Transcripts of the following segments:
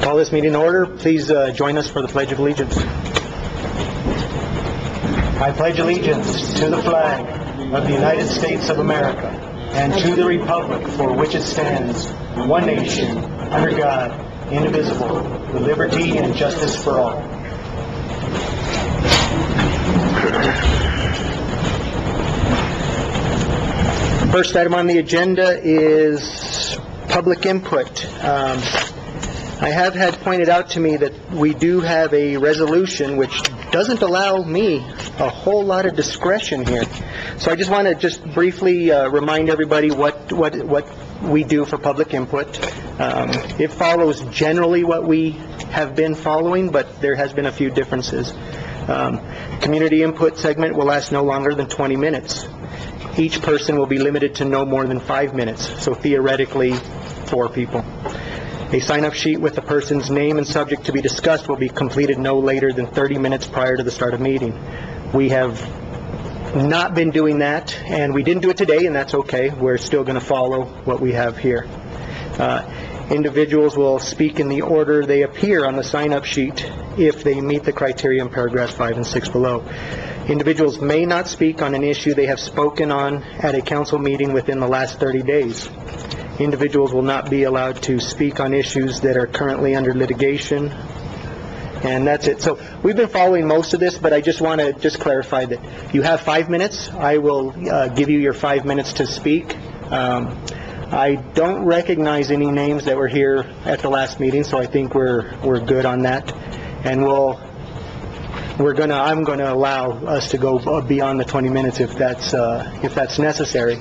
Call this meeting in order. Please join us for the Pledge of Allegiance. I pledge allegiance to the flag of the United States of America and to the republic for which it stands, one nation, under God, indivisible, with liberty and justice for all. First item on the agenda is public input. I have had pointed out to me that we do have a resolution which doesn't allow me a whole lot of discretion here. So I just want to just briefly remind everybody what we do for public input. It follows generally what we have been following, but there has been a few differences. Community input segment will last no longer than 20 minutes. Each person will be limited to no more than 5 minutes, so theoretically 4 people. A sign-up sheet with the person's name and subject to be discussed will be completed no later than 30 minutes prior to the start of meeting. We have not been doing that, and we didn't do it today, and that's okay. We're still going to follow what we have here. Individuals will speak in the order they appear on the sign-up sheet if they meet the criteria in paragraphs 5 and 6 below. Individuals may not speak on an issue they have spoken on at a council meeting within the last 30 days. Individuals will not be allowed to speak on issues that are currently under litigation. And that's it. So we've been following most of this, but I just want to just clarify that you have 5 minutes. I will give you your 5 minutes to speak. I don't recognize any names that were here at the last meeting, so I think we're good on that. And I'm going to allow us to go beyond the 20 minutes if that's necessary,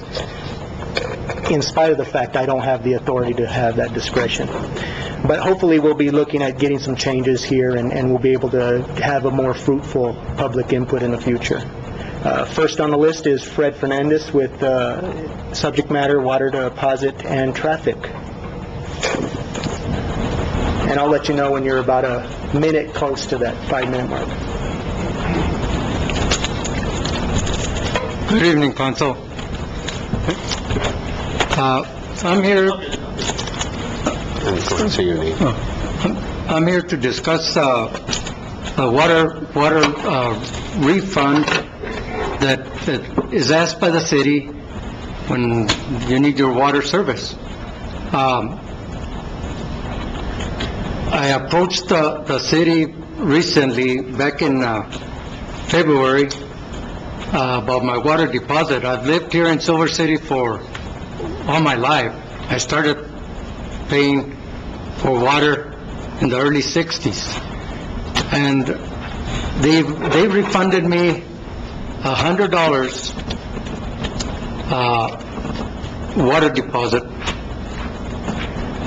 in spite of the fact I don't have the authority to have that discretion. But hopefully we'll be looking at getting some changes here, and we'll be able to have a more fruitful public input in the future. First on the list is Fred Fernandez with subject matter, water deposit and traffic. And I'll let you know when you're about a minute close to that 5-minute mark. Good evening, Council. I'm here. I'm here to discuss a water refund that is asked by the city when you need your water service. I approached the city recently, back in February, about my water deposit. I've lived here in Silver City for all my life. I started paying for water in the early 60s, and they refunded me $100 water deposit,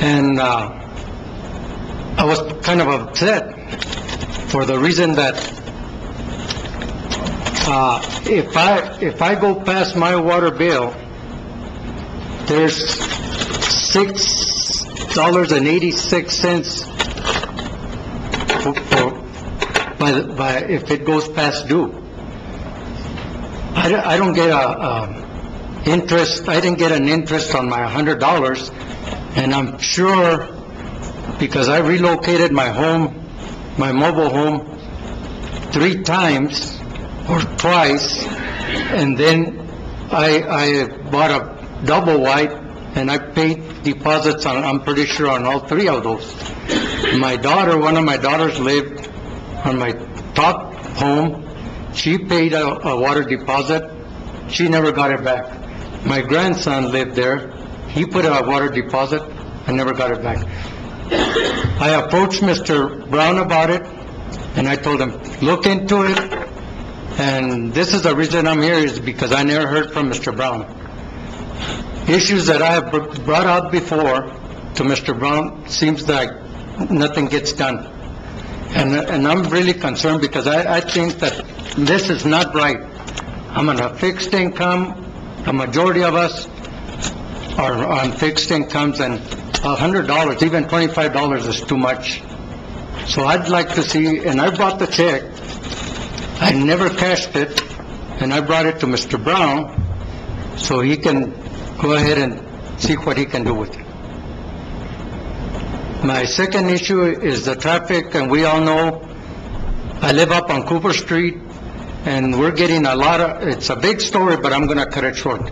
and I was kind of upset for the reason that if I go past my water bill, there's $6.86 if it goes past due. I don't get interest. I didn't get an interest on my $100, and I'm sure, because I relocated my home, my mobile home, 3 times or twice, and then I bought a double wide, and I paid deposits on, I'm pretty sure, on all 3 of those. One of my daughters lived on my top home. She paid a water deposit. She never got it back. My grandson lived there. He put a water deposit. I never got it back. I approached Mr. Brown about it, and I told him, look into it. And this is the reason I'm here, is because I never heard from Mr. Brown. Issues that I have brought out before to Mr. Brown, seems like nothing gets done. And I'm really concerned, because I think that this is not right. I'm on a fixed income. A majority of us are on fixed incomes, and $100, even $25 is too much. So I'd like to see, and I brought the check. I never cashed it, and I brought it to Mr. Brown so he can go ahead and see what he can do with it. My second issue is the traffic, and we all know, I live up on Cooper Street, and we're getting a lot of, it's a big story, but I'm gonna cut it short.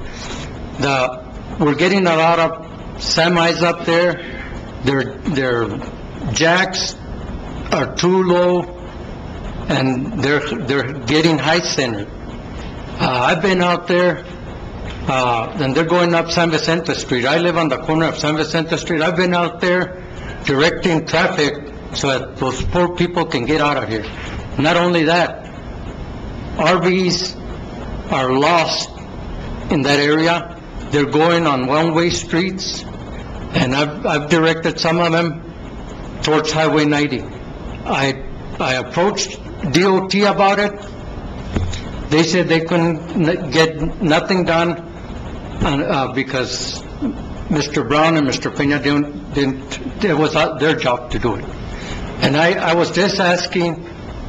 We're getting a lot of semis up there, their jacks are too low, and they're getting height centered. I've been out there, and they're going up San Vicente Street. I live on the corner of San Vicente Street. I've been out there directing traffic so that those poor people can get out of here. Not only that, RVs are lost in that area. They're going on one-way streets, and I've directed some of them towards Highway 90. I approached DOT about it. They said they couldn't get nothing done because Mr. Brown and Mr. Peña didn't, it was their job to do it. And I was just asking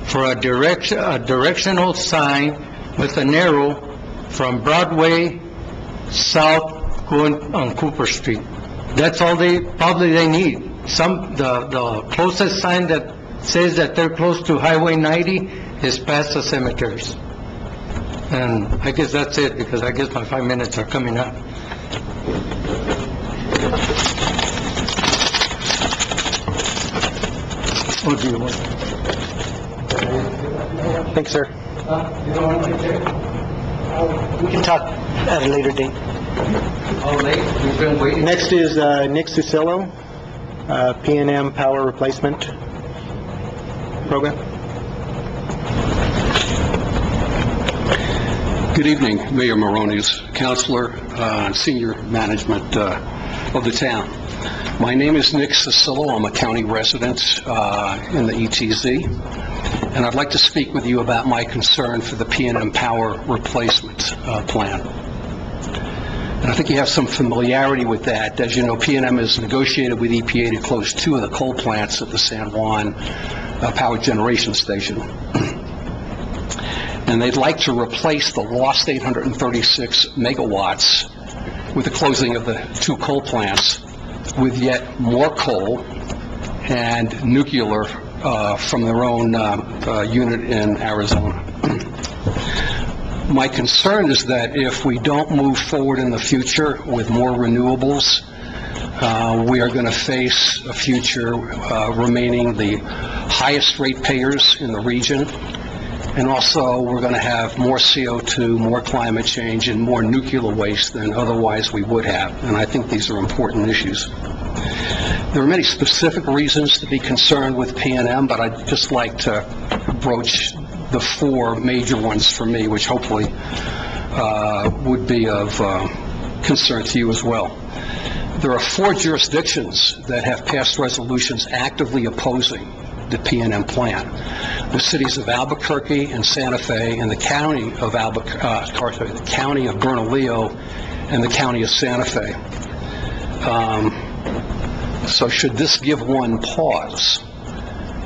for a directional sign with an arrow from Broadway south going on Cooper Street. That's all they need. The closest sign that says that they're close to Highway 90 is past the cemeteries. And I guess that's it, because I guess my 5 minutes are coming up. What do you want? Thanks, sir. You don't want my chair? We can talk at a later date. Oh, late? We've been waiting. Next is Nick Susillo, P&M Power Replacement Program. Good evening, Mayor Morones, Councilor, and Senior Management of the town. My name is Nick Susillo. I'm a county resident in the ETZ, and I'd like to speak with you about my concern for the P&M Power Replacement Plan. And I think you have some familiarity with that. As you know, P&M has negotiated with EPA to close 2 of the coal plants at the San Juan Power Generation Station. And they'd like to replace the lost 836 megawatts with the closing of the 2 coal plants with yet more coal and nuclear from their own unit in Arizona. My concern is that if we don't move forward in the future with more renewables, we are going to face a future remaining the highest ratepayers in the region. And also, we're going to have more CO2, more climate change, and more nuclear waste than otherwise we would have. And I think these are important issues. There are many specific reasons to be concerned with P&M, but I'd just like to broach the 4 major ones for me, which hopefully would be of concern to you as well. There are 4 jurisdictions that have passed resolutions actively opposing the P&M plan. The cities of Albuquerque and Santa Fe, and the county of the county of Bernalillo, and the county of Santa Fe. So should this give one pause?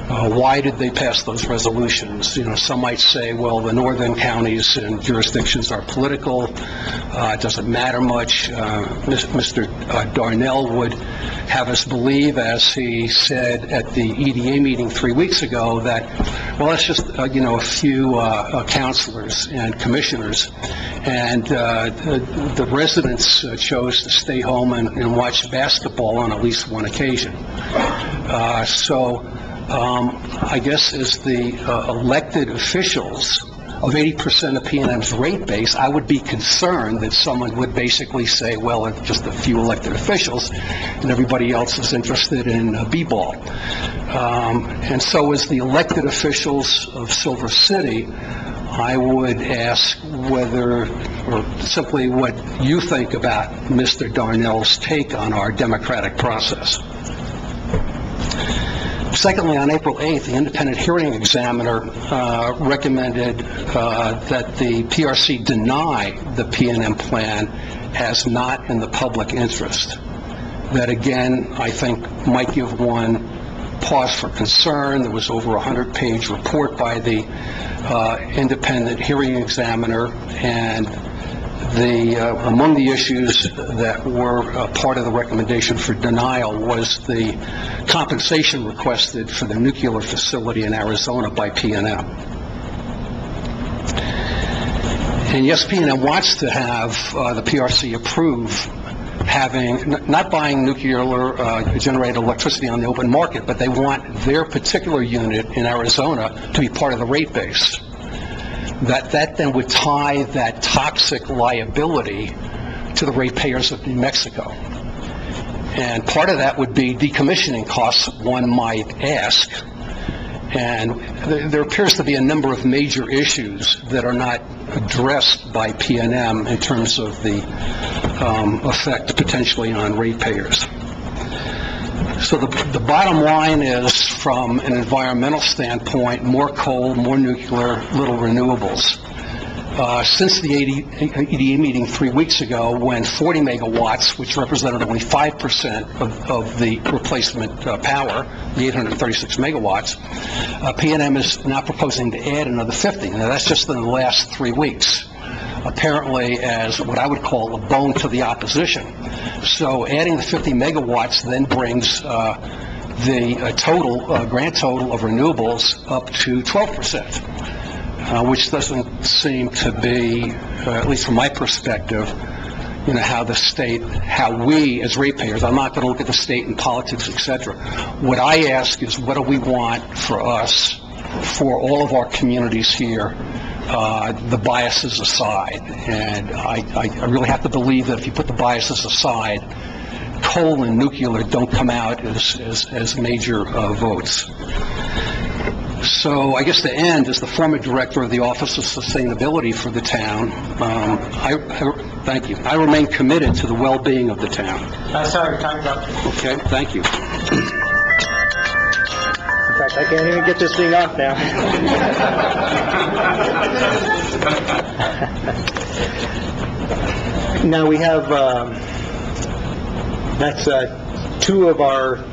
Why did they pass those resolutions? You know, some might say, well, the northern counties and jurisdictions are political. It doesn't matter much. Mr. Darnell would have us believe, as he said at the EDA meeting 3 weeks ago, that, well, that's just, a few councilors and commissioners. And the residents chose to stay home and watch basketball on at least one occasion. I guess as the elected officials of 80% of P&M's rate base, I would be concerned that someone would basically say, well, it's just a few elected officials, and everybody else is interested in b-ball. And so as the elected officials of Silver City, I would ask whether, or simply what you think about Mr. Darnell's take on our democratic process. Secondly, on April 8th, the independent hearing examiner recommended that the PRC deny the P&M plan as not in the public interest. That, again, I think might give one pause for concern. There was over a 100-page report by the independent hearing examiner, and among the issues that were part of the recommendation for denial was the compensation requested for the nuclear facility in Arizona by PNM. And yes, PNM wants to have the PRC approve not buying nuclear generated electricity on the open market, but they want their particular unit in Arizona to be part of the rate base. That then would tie that toxic liability to the ratepayers of New Mexico. And part of that would be decommissioning costs, one might ask. And there appears to be a number of major issues that are not addressed by PNM in terms of the effect potentially on ratepayers. So the bottom line is, from an environmental standpoint, more coal, more nuclear, little renewables. Since the EDA meeting 3 weeks ago, when 40 megawatts, which represented only 5% of the replacement power, the 836 megawatts, PNM is now proposing to add another 50. Now, that's just in the last 3 weeks, apparently as what I would call a bone to the opposition. So adding the 50 megawatts then brings the grand total of renewables up to 12%. Which doesn't seem to be, at least from my perspective, how we as ratepayers, I'm not going to look at the state and politics, etc. What I ask is, what do we want for us, for all of our communities here, the biases aside? And I really have to believe that if you put the biases aside, coal and nuclear don't come out as major votes. So I guess to end, as the former director of the Office of Sustainability for the town, thank you. I remain committed to the well-being of the town. Sorry, time's up. Okay, thank you. In fact, I can't even get this thing off now. Now we have, that's two of our,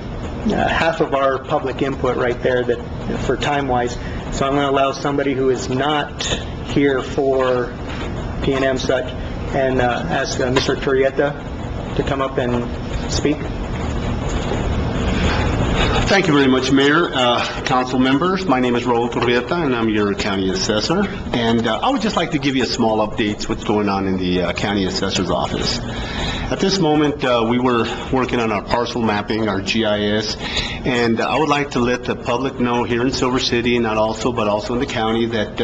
half of our public input right there, that for time-wise. So I'm going to allow somebody who is not here for PNM such, and ask Mr. Turrieta to come up and speak. Thank you very much, Mayor, council members. My name is Raul Turrieta, and I'm your county assessor. And I would just like to give you a small update what's going on in the county assessor's office. At this moment, we were working on our parcel mapping, our GIS, and I would like to let the public know here in Silver City, but also in the county, that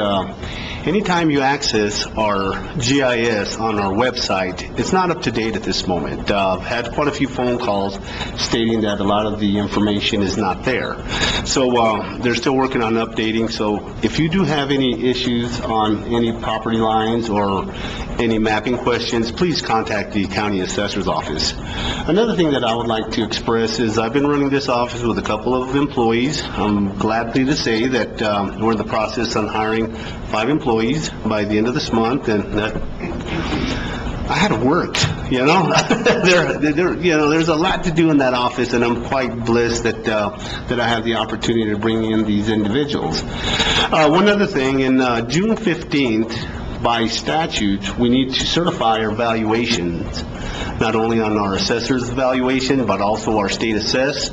anytime you access our GIS on our website, it's not up to date at this moment. I've had quite a few phone calls stating that a lot of the information is not there. So they're still working on updating. So if you do have any issues on any property lines or any mapping questions, please contact the county assessor's office. Another thing that I would like to express is I've been running this office with a couple of employees. I'm glad to say that we're in the process on hiring 5 employees by the end of this month, and that I had to work, there's a lot to do in that office, and I'm quite blessed that I have the opportunity to bring in these individuals. One other thing, in June 15th, by statute, we need to certify our valuations, not only on our assessor's valuation, but also our state assess.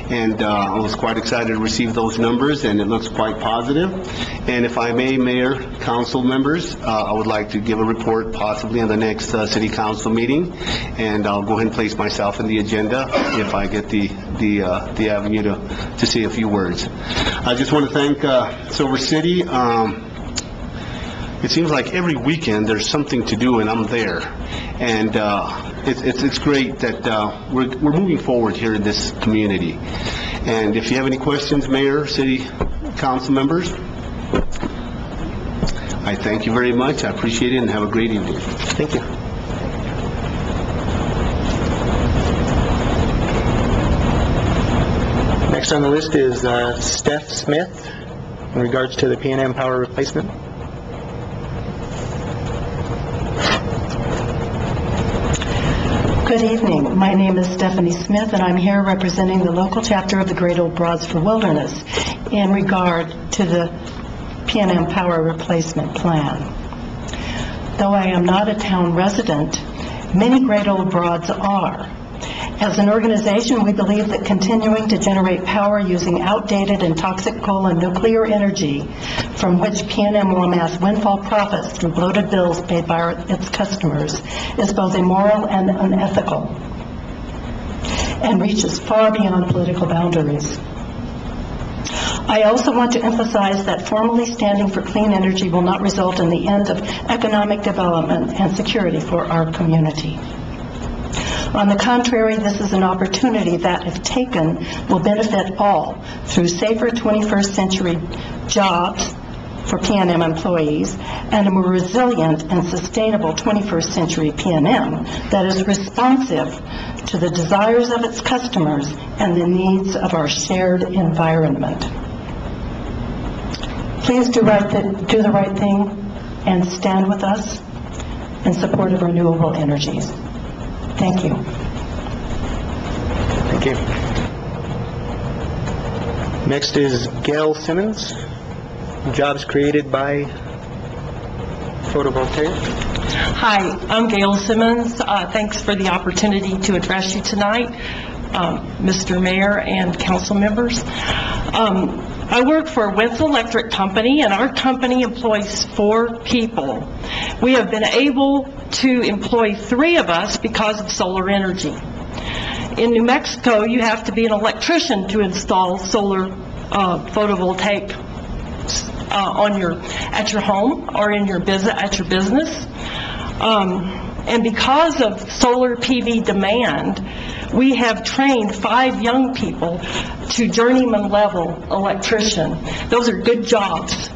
And I was quite excited to receive those numbers, and it looks quite positive. And if I may, Mayor, council members, I would like to give a report possibly in the next city council meeting, and I'll go ahead and place myself in the agenda if I get the avenue to say a few words. I just want to thank Silver City. It seems like every weekend there's something to do, and I'm there. And it's great that we're moving forward here in this community. And if you have any questions, Mayor, City Council members, I thank you very much. I appreciate it, and have a great evening. Thank you. Next on the list is Steph Smith in regards to the PNM power replacement. Good evening. My name is Stephanie Smith, and I'm here representing the local chapter of the Great Old Broadsford Wilderness in regard to the PNM Power Replacement Plan. Though I am not a town resident, many Great Old Broads are. As an organization, we believe that continuing to generate power using outdated and toxic coal and nuclear energy, from which PNM will amass windfall profits through bloated bills paid by its customers, is both immoral and unethical, and reaches far beyond political boundaries. I also want to emphasize that formally standing for clean energy will not result in the end of economic development and security for our community. On the contrary, this is an opportunity that, if taken, will benefit all through safer 21st century jobs for PNM employees and a more resilient and sustainable 21st century PNM that is responsive to the desires of its customers and the needs of our shared environment. Please do the right thing and stand with us in support of renewable energies. Thank you. Thank you. Next is Gail Simmons, jobs created by photovoltaic. Hi, I'm Gail Simmons. Thanks for the opportunity to address you tonight, Mr. Mayor and council members. I work for Wentz Electric Company, and our company employs 4 people. We have been able to employ 3 of us because of solar energy. In New Mexico, you have to be an electrician to install solar photovoltaic at your home or at your business. And because of solar PV demand, we have trained 5 young people to journeyman level electrician. Those are good jobs.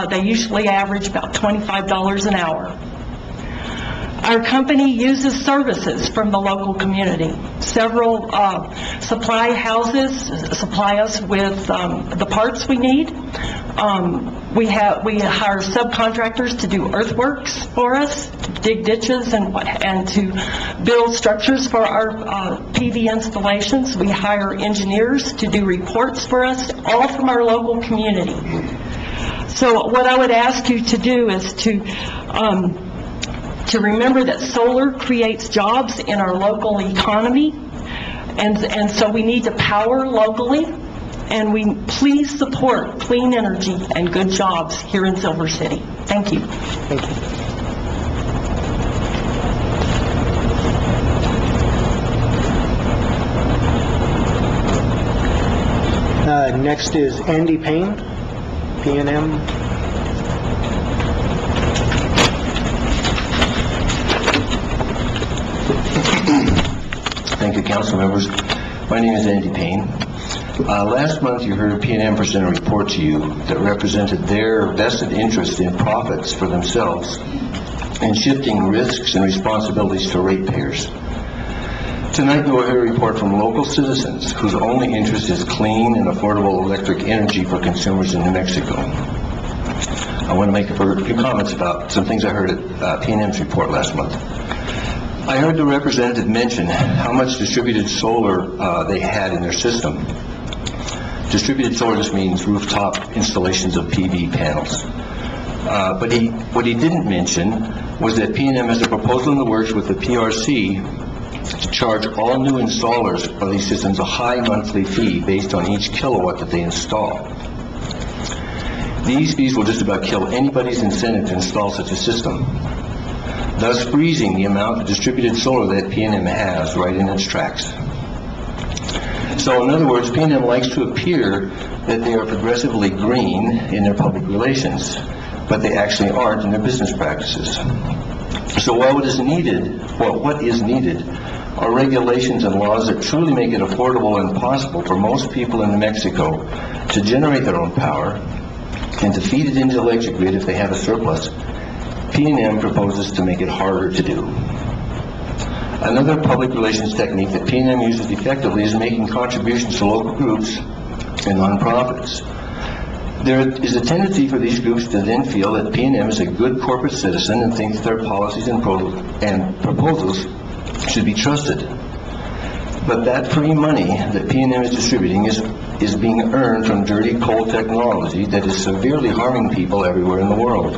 They usually average about $25 an hour. Our company uses services from the local community. Several supply houses supply us with the parts we need. We hire subcontractors to do earthworks for us, to dig ditches and to build structures for our PV installations. We hire engineers to do reports for us, all from our local community. So what I would ask you to do is to remember that solar creates jobs in our local economy, and so we need to power locally, and we please support clean energy and good jobs here in Silver City. Thank you. Thank you. Next is Andy Payne, PNM. Thank you, council members. My name is Andy Payne. Last month, you heard PNM present a report to you that represented their vested interest in profits for themselves and shifting risks and responsibilities to ratepayers. Tonight, you will hear a report from local citizens whose only interest is clean and affordable electric energy for consumers in New Mexico. I want to make a few comments about some things I heard at PNM's report last month. I heard the representative mention how much distributed solar they had in their system. Distributed solar just means rooftop installations of PV panels. But what he didn't mention was that PNM has a proposal in the works with the PRC to charge all new installers of these systems a high monthly fee based on each kilowatt that they install. These fees will just about kill anybody's incentive to install such a system, thus freezing the amount of distributed solar that PNM has right in its tracks. So in other words, PNM likes to appear that they are progressively green in their public relations, but they actually aren't in their business practices. So what is needed are regulations and laws that truly make it affordable and possible for most people in New Mexico to generate their own power and to feed it into the electric grid if they have a surplus. PNM proposes to make it harder to do. Another public relations technique that PNM uses effectively is making contributions to local groups and nonprofits. There is a tendency for these groups to then feel that PNM is a good corporate citizen and thinks their policies and proposals should be trusted. But that free money that PNM is distributing is being earned from dirty coal technology that is severely harming people everywhere in the world.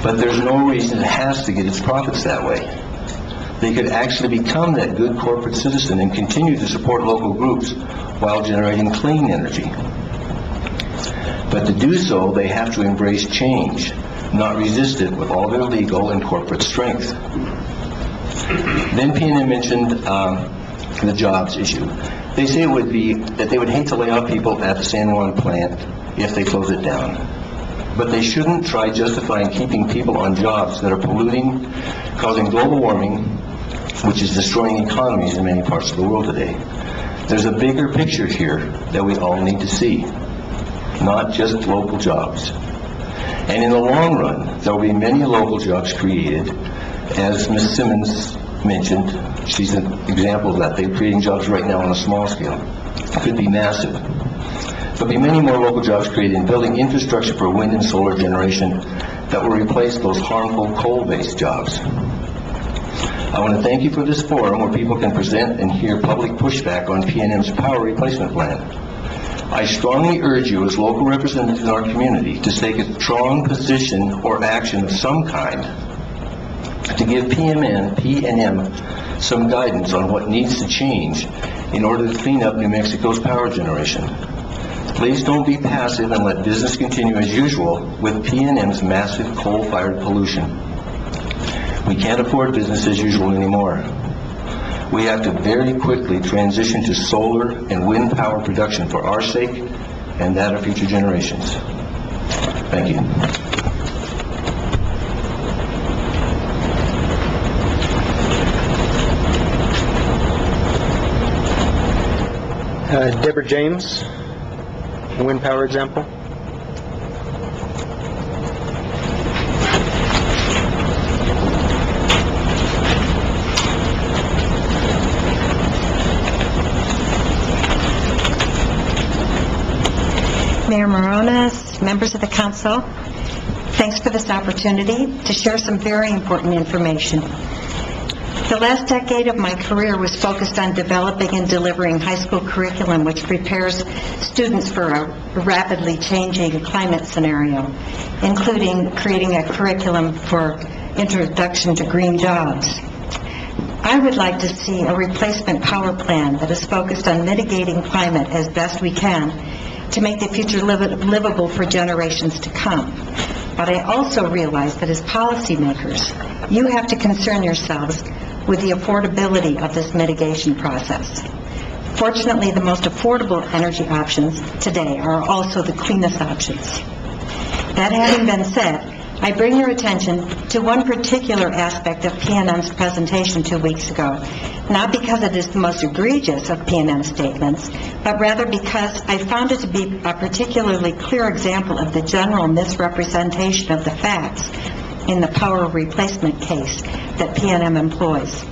But there's no reason it has to get its profits that way. They could actually become that good corporate citizen and continue to support local groups while generating clean energy. But to do so, they have to embrace change, not resist it with all their legal and corporate strength. Then PNM mentioned the jobs issue. They say it would be that they would hate to lay off people at the San Juan plant if they close it down. But they shouldn't try justifying keeping people on jobs that are polluting, causing global warming, which is destroying economies in many parts of the world today. There's a bigger picture here that we all need to see, not just local jobs. And in the long run, there will be many local jobs created. As Ms. Simmons mentioned, she's an example of that. They're creating jobs right now on a small scale. It could be massive. There'll be many more local jobs created in building infrastructure for wind and solar generation that will replace those harmful coal-based jobs. I want to thank you for this forum where people can present and hear public pushback on PNM's power replacement plan. I strongly urge you as local representatives in our community to take a strong position or action of some kind to give PNM some guidance on what needs to change in order to clean up New Mexico's power generation. Please don't be passive and let business continue as usual with PNM's massive coal-fired pollution. We can't afford business as usual anymore. We have to very quickly transition to solar and wind power production for our sake and that of future generations. Thank you. Deborah James, wind power example. Mayor Morones, members of the council, thanks for this opportunity to share some very important information. The last decade of my career was focused on developing and delivering high school curriculum which prepares students for a rapidly changing climate scenario, including creating a curriculum for introduction to green jobs. I would like to see a replacement power plan that is focused on mitigating climate as best we can to make the future livable for generations to come. But I also realize that as policymakers, you have to concern yourselves with the affordability of this mitigation process. Fortunately, the most affordable energy options today are also the cleanest options. That having been said, I bring your attention to one particular aspect of PNM's presentation 2 weeks ago, not because it is the most egregious of PNM statements, but rather because I found it to be a particularly clear example of the general misrepresentation of the facts in the power replacement case that PNM employs.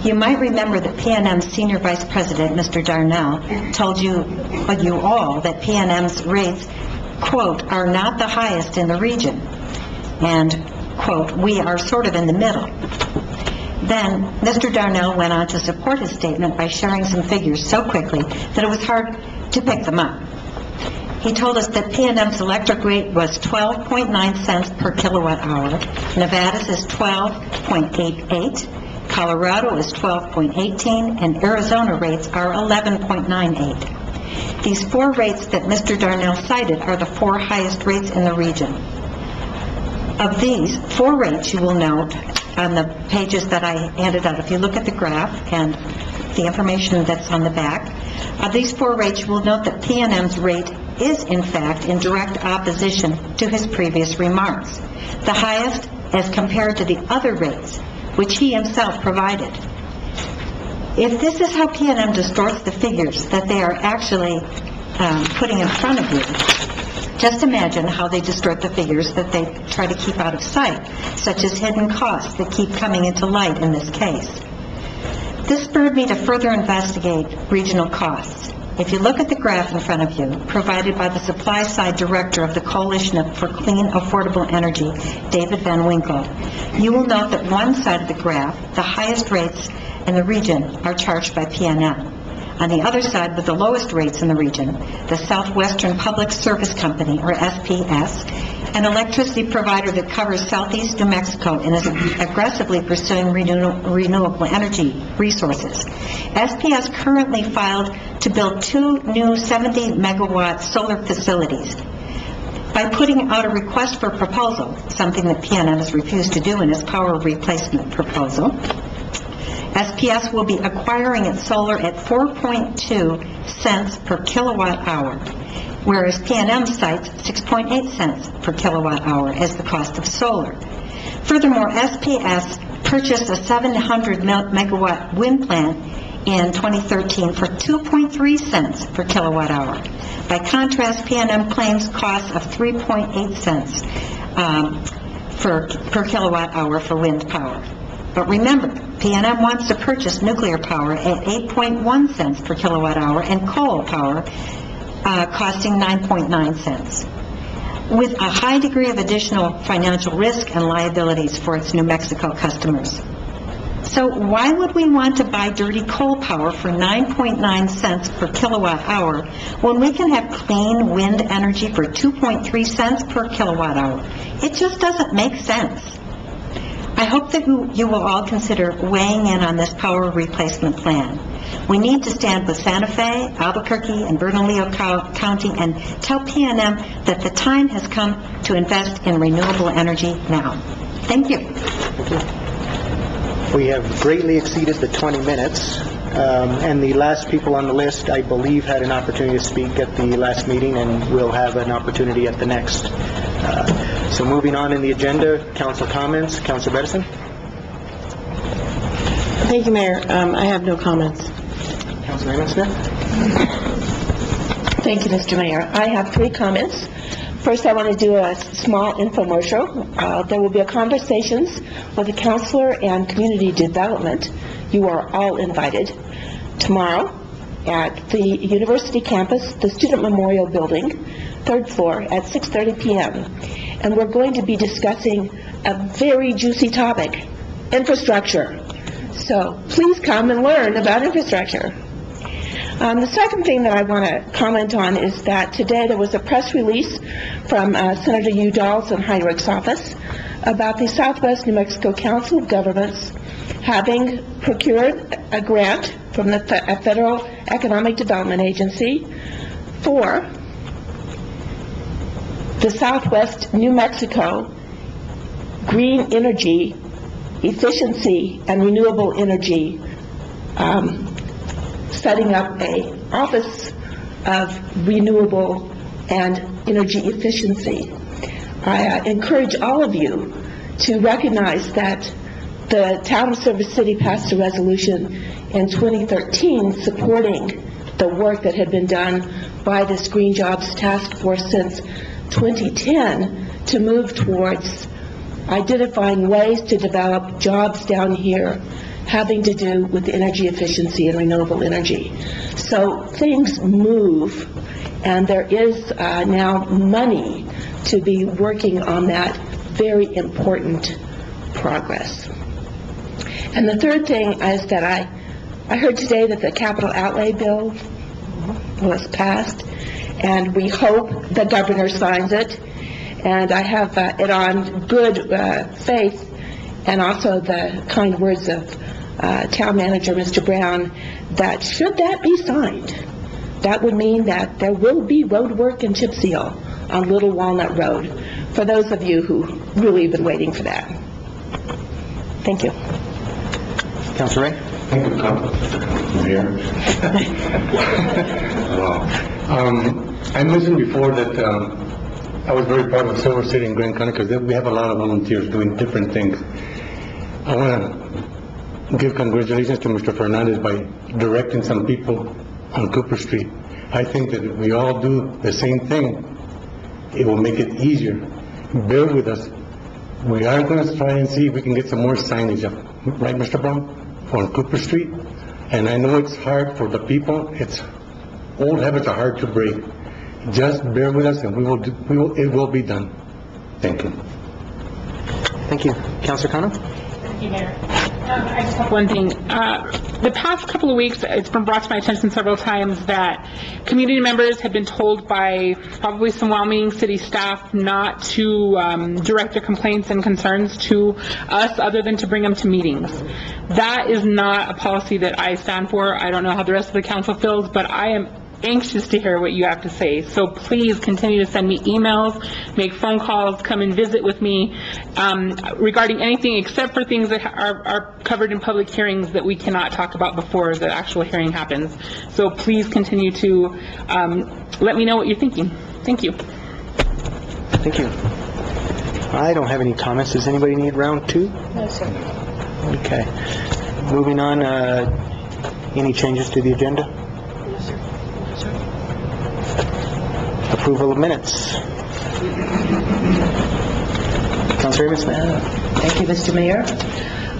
You might remember that PNM's Senior Vice President, Mr. Darnell, told you all that PNM's rates, quote, are not the highest in the region, and, quote, we are sort of in the middle. Then, Mr. Darnell went on to support his statement by sharing some figures so quickly that it was hard to pick them up. He told us that PNM's electric rate was 12.9 cents per kilowatt hour, Nevada's is 12.88, Colorado is 12.18, and Arizona rates are 11.98. These four rates that Mr. Darnell cited are the four highest rates in the region. Of these four rates, you will note on the pages that I handed out, if you look at the graph and the information that's on the back, of these four rates, you will note that PNM's rate is, in fact, in direct opposition to his previous remarks, the highest as compared to the other rates, which he himself provided. If this is how PNM distorts the figures that they are actually putting in front of you, just imagine how they distort the figures that they try to keep out of sight, such as hidden costs that keep coming into light in this case. This spurred me to further investigate regional costs. If you look at the graph in front of you, provided by the supply side director of the Coalition for Clean Affordable Energy, David Van Winkle, you will note that one side of the graph, the highest rates in the region, are charged by PNM. On the other side, with the lowest rates in the region, the Southwestern Public Service Company, or SPS, an electricity provider that covers southeast New Mexico and is aggressively pursuing renewable energy resources. SPS currently filed to build 2 new 70-megawatt solar facilities. By putting out a request for proposal, something that PNM has refused to do in its power replacement proposal, SPS will be acquiring its solar at 4.2 cents per kilowatt hour, whereas PNM cites 6.8 cents per kilowatt hour as the cost of solar. Furthermore, SPS purchased a 700-megawatt wind plant in 2013 for 2.3 cents per kilowatt hour. By contrast, PNM claims costs of 3.8 cents per kilowatt hour for wind power. But remember, PNM wants to purchase nuclear power at 8.1 cents per kilowatt hour and coal power costing 9.9 cents, with a high degree of additional financial risk and liabilities for its New Mexico customers. So why would we want to buy dirty coal power for 9.9 cents per kilowatt hour when we can have clean wind energy for 2.3 cents per kilowatt hour? It just doesn't make sense. I hope that you will all consider weighing in on this power replacement plan. We need to stand with Santa Fe, Albuquerque, and Bernalillo County and tell PNM that the time has come to invest in renewable energy now. Thank you. We have greatly exceeded the 20 minutes, and the last people on the list, I believe, had an opportunity to speak at the last meeting and will have an opportunity at the next. So moving on in the agenda, council comments. Councilor Bedison? Thank you, Mayor. I have no comments. Councilor Raymond-Smith? Thank you, Mr. Mayor. I have 3 comments. First, I want to do a small infomercial. There will be a conversations with the counselor and community development. You are all invited tomorrow at the university campus, the Student Memorial Building, 3rd floor at 6:30 p.m. And we're going to be discussing a very juicy topic, infrastructure. So please come and learn about infrastructure. The second thing that I want to comment on is that today there was a press release from Senator Udall's and Heinrich's office about the Southwest New Mexico Council of Governments having procured a grant from the Federal Economic Development Agency for the Southwest New Mexico Green Energy Efficiency and Renewable Energy, setting up a Office of Renewable and Energy Efficiency. I encourage all of you to recognize that the Town of Silver City passed a resolution in 2013 supporting the work that had been done by this Green Jobs Task Force since 2010 to move towards identifying ways to develop jobs down here having to do with energy efficiency and renewable energy. So things move, and there is now money to be working on that very important progress. And the third thing is that I heard today that the capital outlay bill was passed, and we hope the governor signs it. And I have it on good faith, and also the kind words of Town Manager Mr. Brown, that should that be signed, that would mean that there will be road work in chip seal on Little Walnut Road, for those of you who really have been waiting for that. Thank you. Councilor Ray? Thank you, Mayor. I mentioned before that I was very proud of Silver City and Grand County because we have a lot of volunteers doing different things. I want to give congratulations to Mr. Fernandez by directing some people on Cooper Street. I think that if we all do the same thing, it will make it easier. Bear with us. We are going to try and see if we can get some more signage up. Right, Mr. Brown? On Cooper Street. And I know it's hard for the people. Old habits are hard to break. Just bear with us, and it will be done. Thank you. Thank you. Councilor Cano? Thank you, Mayor. I just have one thing. The past couple of weeks, it's been brought to my attention several times that community members have been told by probably some Wyoming City staff not to direct their complaints and concerns to us other than to bring them to meetings. That is not a policy that I stand for. I don't know how the rest of the council feels, but I am anxious to hear what you have to say. So please continue to send me emails, make phone calls, come and visit with me regarding anything except for things that are covered in public hearings that we cannot talk about before the actual hearing happens. So please continue to let me know what you're thinking. Thank you. Thank you. I don't have any comments. Does anybody need round two? No, sir. Okay. Moving on, any changes to the agenda? Approval of minutes. Councilor Amos? Thank you, Mr. Mayor.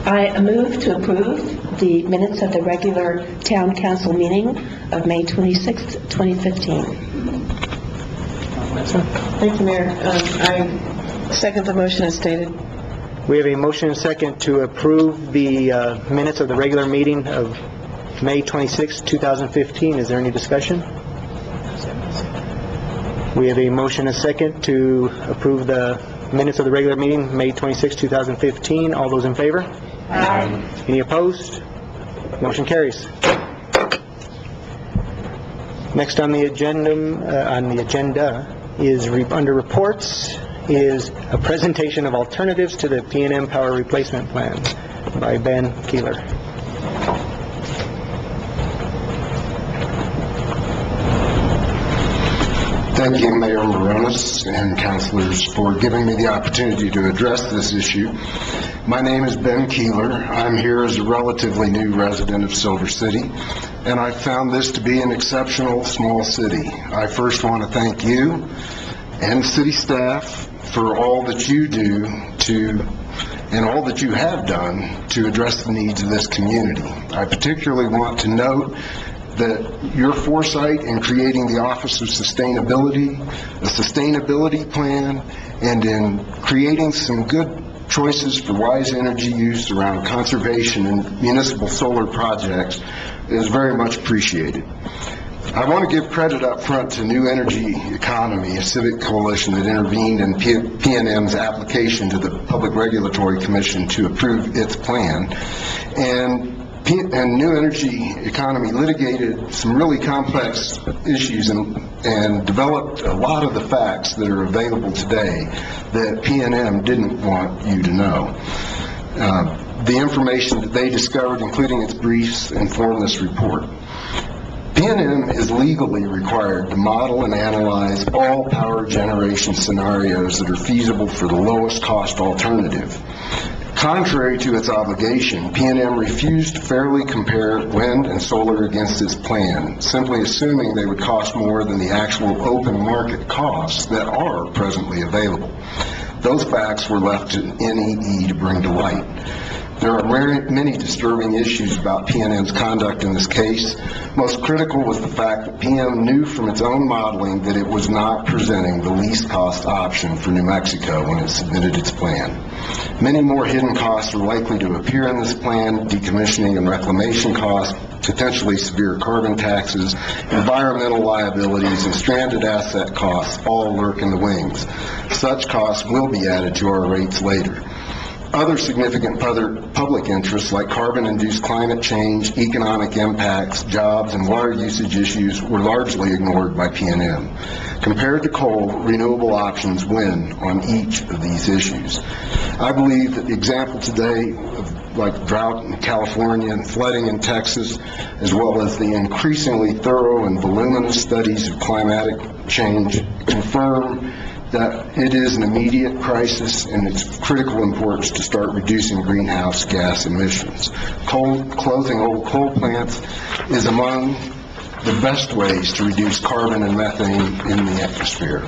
I move to approve the minutes of the regular town council meeting of May 26, 2015. Thank you, Mayor. I second the motion as stated. We have a motion and second to approve the minutes of the regular meeting of May 26, 2015. Is there any discussion? We have a motion and second to approve the minutes of the regular meeting, May 26, 2015. All those in favor? Aye. Any opposed? Motion carries. Next on the agenda is under reports is a presentation of alternatives to the PNM Power Replacement Plan by Ben Keeler. Thank you, Mayor Moronis and councilors, for giving me the opportunity to address this issue. My name is Ben Keeler. I'm here as a relatively new resident of Silver City, and I found this to be an exceptional small city. I first want to thank you and city staff for all that you do and all that you have done to address the needs of this community. I particularly want to note that your foresight in creating the Office of Sustainability, a sustainability plan, and in creating some good choices for wise energy use around conservation and municipal solar projects is very much appreciated. I want to give credit up front to New Energy Economy, a civic coalition that intervened in PNM's application to the Public Regulatory Commission to approve its plan. And New Energy Economy litigated some really complex issues and developed a lot of the facts that are available today that PNM didn't want you to know. The information that they discovered, including its briefs, informed this report. PNM is legally required to model and analyze all power generation scenarios that are feasible for the lowest cost alternative. Contrary to its obligation, PNM refused to fairly compare wind and solar against its plan, simply assuming they would cost more than the actual open market costs that are presently available. Those facts were left to NEE to bring to light. There are many disturbing issues about PNM's conduct in this case. Most critical was the fact that PNM knew from its own modeling that it was not presenting the least cost option for New Mexico when it submitted its plan. Many more hidden costs are likely to appear in this plan: decommissioning and reclamation costs, potentially severe carbon taxes, environmental liabilities, and stranded asset costs all lurk in the wings. Such costs will be added to our rates later. Other significant public interests like carbon-induced climate change, economic impacts, jobs, and water usage issues were largely ignored by PNM. Compared to coal, renewable options win on each of these issues. I believe that the example today of like drought in California and flooding in Texas, as well as the increasingly thorough and voluminous studies of climatic change, confirm that it is an immediate crisis and it's critical importance to start reducing greenhouse gas emissions. Closing old coal plants is among the best ways to reduce carbon and methane in the atmosphere.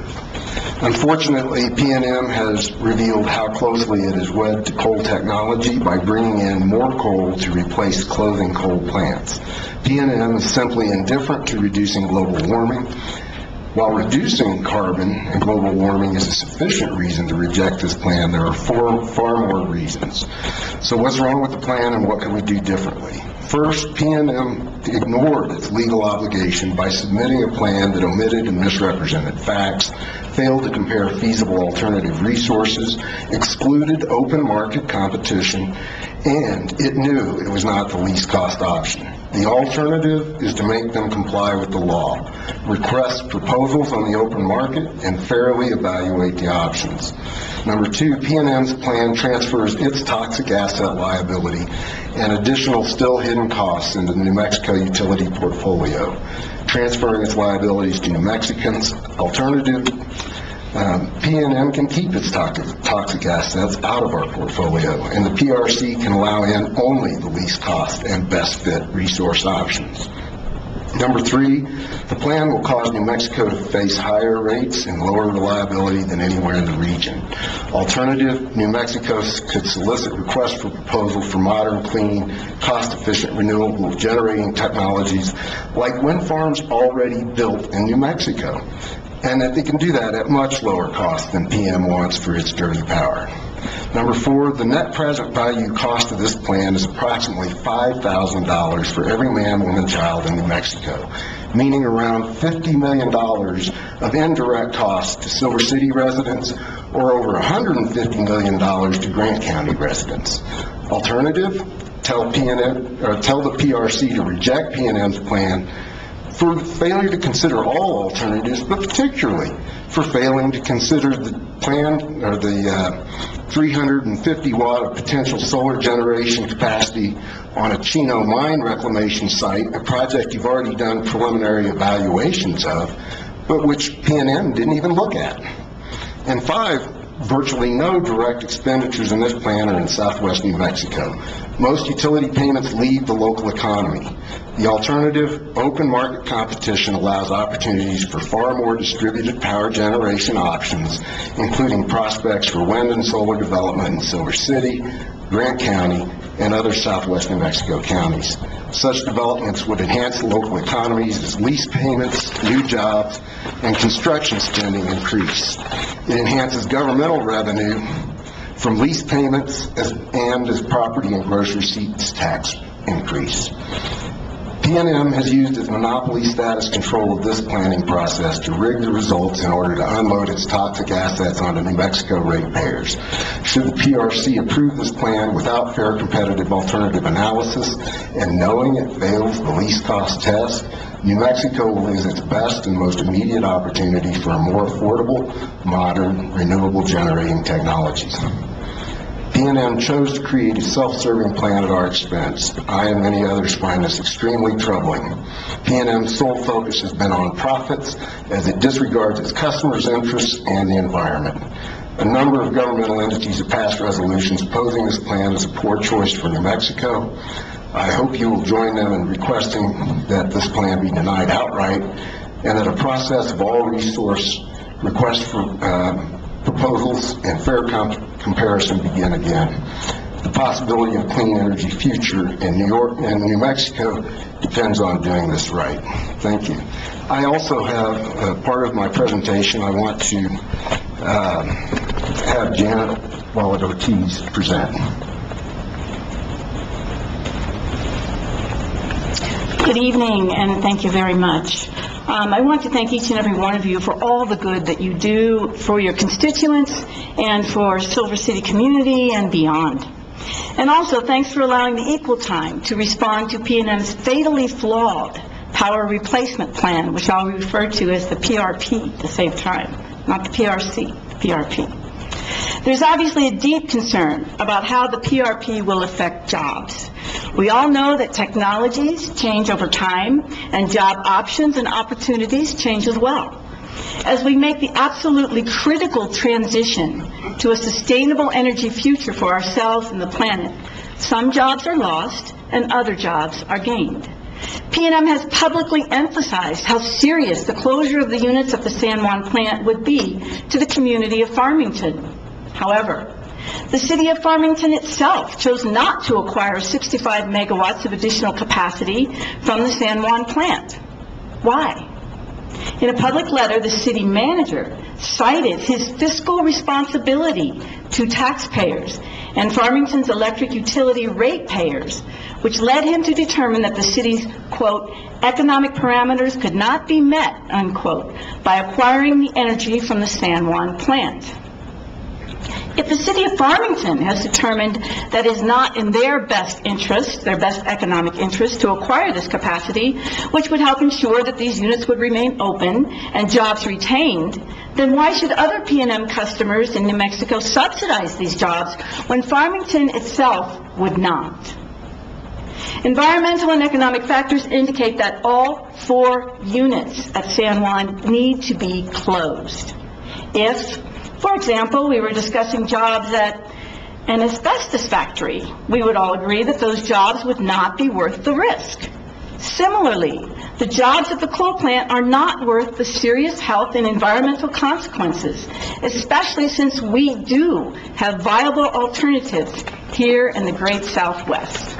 Unfortunately, PNM has revealed how closely it is wed to coal technology by bringing in more coal to replace closing coal plants. PNM is simply indifferent to reducing global warming. While reducing carbon and global warming is a sufficient reason to reject this plan, there are far more reasons. So what's wrong with the plan and what can we do differently? First, PNM ignored its legal obligation by submitting a plan that omitted and misrepresented facts, failed to compare feasible alternative resources, excluded open market competition, and it knew it was not the least cost option. The alternative is to make them comply with the law, request proposals on the open market, and fairly evaluate the options. Number two, PNM's plan transfers its toxic asset liability and additional still hidden costs into the New Mexico utility portfolio, transferring its liabilities to New Mexicans. Alternative, PNM can keep its toxic assets out of our portfolio, and the PRC can allow in only the least cost and best fit resource options. Number three, the plan will cause New Mexico to face higher rates and lower reliability than anywhere in the region. Alternative, New Mexico could solicit requests for proposal for modern, clean, cost-efficient, renewable generating technologies like wind farms already built in New Mexico, and that they can do that at much lower cost than PM wants for its dirty power. Number four, the net present value cost of this plan is approximately $5,000 for every man, woman, child in New Mexico, meaning around $50 million of indirect costs to Silver City residents or over $150 million to Grant County residents. Alternative, tell the PRC to reject PNM's plan for failure to consider all alternatives, but particularly for failing to consider the plan or the 350 watt of potential solar generation capacity on a Chino mine reclamation site, a project you've already done preliminary evaluations of, but which PNM didn't even look at. And five, virtually no direct expenditures in this plan are in southwest New Mexico. Most utility payments leave the local economy. The alternative, open market competition, allows opportunities for far more distributed power generation options, including prospects for wind and solar development in Silver City, Grant County, and other southwest New Mexico counties. Such developments would enhance the local economies as lease payments, new jobs, and construction spending increase. It enhances governmental revenue from lease payments and as property and gross receipts tax increase. PNM has used its monopoly status control of this planning process to rig the results in order to unload its toxic assets onto New Mexico ratepayers. Should the PRC approve this plan without fair competitive alternative analysis and knowing it fails the least cost test, New Mexico will lose its best and most immediate opportunity for a more affordable, modern, renewable generating technologies. PNM chose to create a self-serving plan at our expense. I and many others find this extremely troubling. PNM's sole focus has been on profits as it disregards its customers' interests and the environment. A number of governmental entities have passed resolutions opposing this plan as a poor choice for New Mexico. I hope you will join them in requesting that this plan be denied outright and that a process of all resource requests for proposals and fair comparison begin again. The possibility of a clean energy future in New York and New Mexico depends on doing this right. Thank you. I also have part of my presentation I want to have Janet Wallet-Ortiz present. Good evening, and thank you very much. I want to thank each and every one of you for all the good that you do for your constituents and for Silver City community and beyond. And also, thanks for allowing me equal time to respond to PNM's fatally flawed power replacement plan, which I'll refer to as the PRP at the same time, not the PRC, the PRP. There's obviously a deep concern about how the PRP will affect jobs. We all know that technologies change over time, and job options and opportunities change as well. As we make the absolutely critical transition to a sustainable energy future for ourselves and the planet, some jobs are lost and other jobs are gained. PNM has publicly emphasized how serious the closure of the units of the San Juan plant would be to the community of Farmington. However, the city of Farmington itself chose not to acquire 65 megawatts of additional capacity from the San Juan plant. Why? In a public letter, the city manager cited his fiscal responsibility to taxpayers and Farmington's electric utility ratepayers, which led him to determine that the city's, quote, economic parameters could not be met, unquote, by acquiring the energy from the San Juan plant. If the city of Farmington has determined that it is not in their best interest, their best economic interest, to acquire this capacity, which would help ensure that these units would remain open and jobs retained, then why should other PNM customers in New Mexico subsidize these jobs when Farmington itself would not? Environmental and economic factors indicate that all 4 units at San Juan need to be closed. If, for example, we were discussing jobs at an asbestos factory, we would all agree that those jobs would not be worth the risk. Similarly, the jobs at the coal plant are not worth the serious health and environmental consequences, especially since we do have viable alternatives here in the Great Southwest.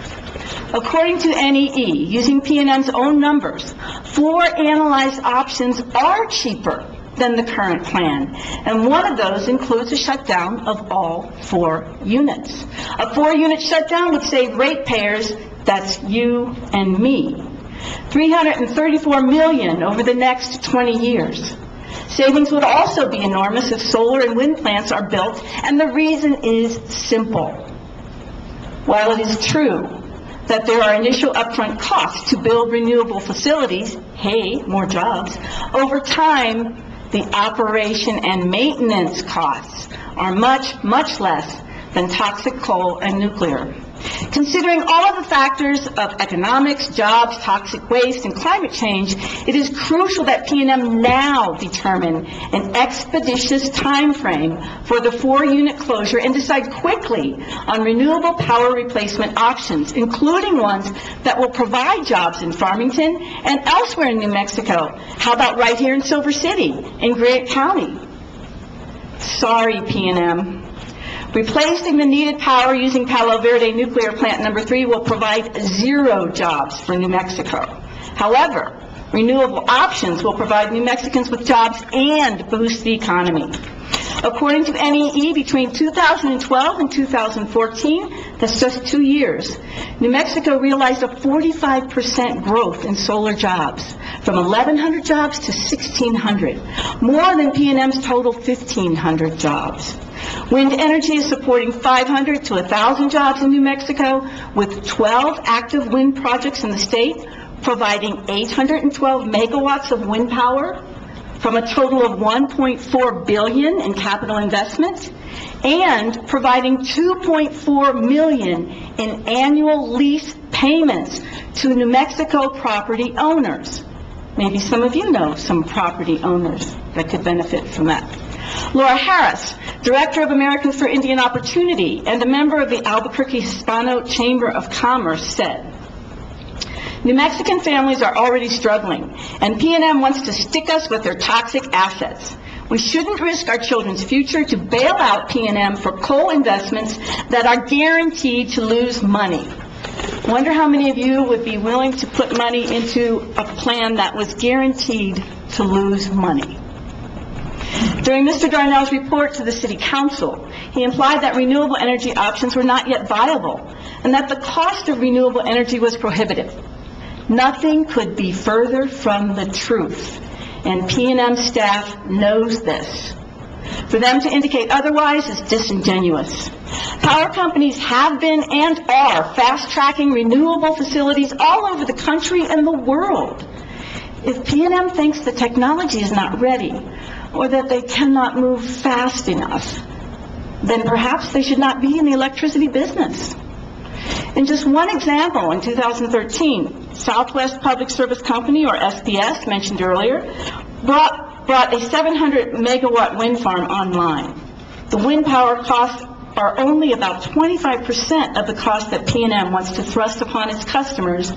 According to NEE, using PNM's own numbers, 4 analyzed options are cheaper than the current plan, and one of those includes a shutdown of all 4 units. A 4-unit shutdown would save ratepayers, that's you and me, $334 million over the next 20 years. Savings would also be enormous if solar and wind plants are built, and the reason is simple. While it is true that there are initial upfront costs to build renewable facilities, hey, more jobs, over time, the operation and maintenance costs are much, much less than toxic coal and nuclear. Considering all of the factors of economics, jobs, toxic waste, and climate change, it is crucial that PNM now determine an expeditious time frame for the 4-unit closure and decide quickly on renewable power replacement options, including ones that will provide jobs in Farmington and elsewhere in New Mexico. How about right here in Silver City, in Grant County? Sorry, PNM. Replacing the needed power using Palo Verde Nuclear Plant number 3 will provide 0 jobs for New Mexico. However, renewable options will provide New Mexicans with jobs and boost the economy. According to NEE, between 2012 and 2014, that's just 2 years, New Mexico realized a 45% growth in solar jobs, from 1,100 jobs to 1,600, more than PNM's total 1,500 jobs. Wind energy is supporting 500 to 1,000 jobs in New Mexico, with 12 active wind projects in the state, providing 812 megawatts of wind power from a total of $1.4 billion in capital investment, and providing $2.4 million in annual lease payments to New Mexico property owners. Maybe some of you know some property owners that could benefit from that. Laura Harris, Director of Americans for Indian Opportunity and a member of the Albuquerque Hispano Chamber of Commerce, said, New Mexican families are already struggling, and PNM wants to stick us with their toxic assets. We shouldn't risk our children's future to bail out PNM for coal investments that are guaranteed to lose money. Wonder how many of you would be willing to put money into a plan that was guaranteed to lose money. During Mr. Darnell's report to the City Council, he implied that renewable energy options were not yet viable and that the cost of renewable energy was prohibitive. Nothing could be further from the truth, and PNM staff knows this. For them to indicate otherwise is disingenuous. Power companies have been and are fast-tracking renewable facilities all over the country and the world. If PNM thinks the technology is not ready, or that they cannot move fast enough, then perhaps they should not be in the electricity business. In just one example, in 2013, Southwest Public Service Company, or SPS, mentioned earlier, brought a 700 megawatt wind farm online. The wind power costs are only about 25% of the cost that PNM wants to thrust upon its customers,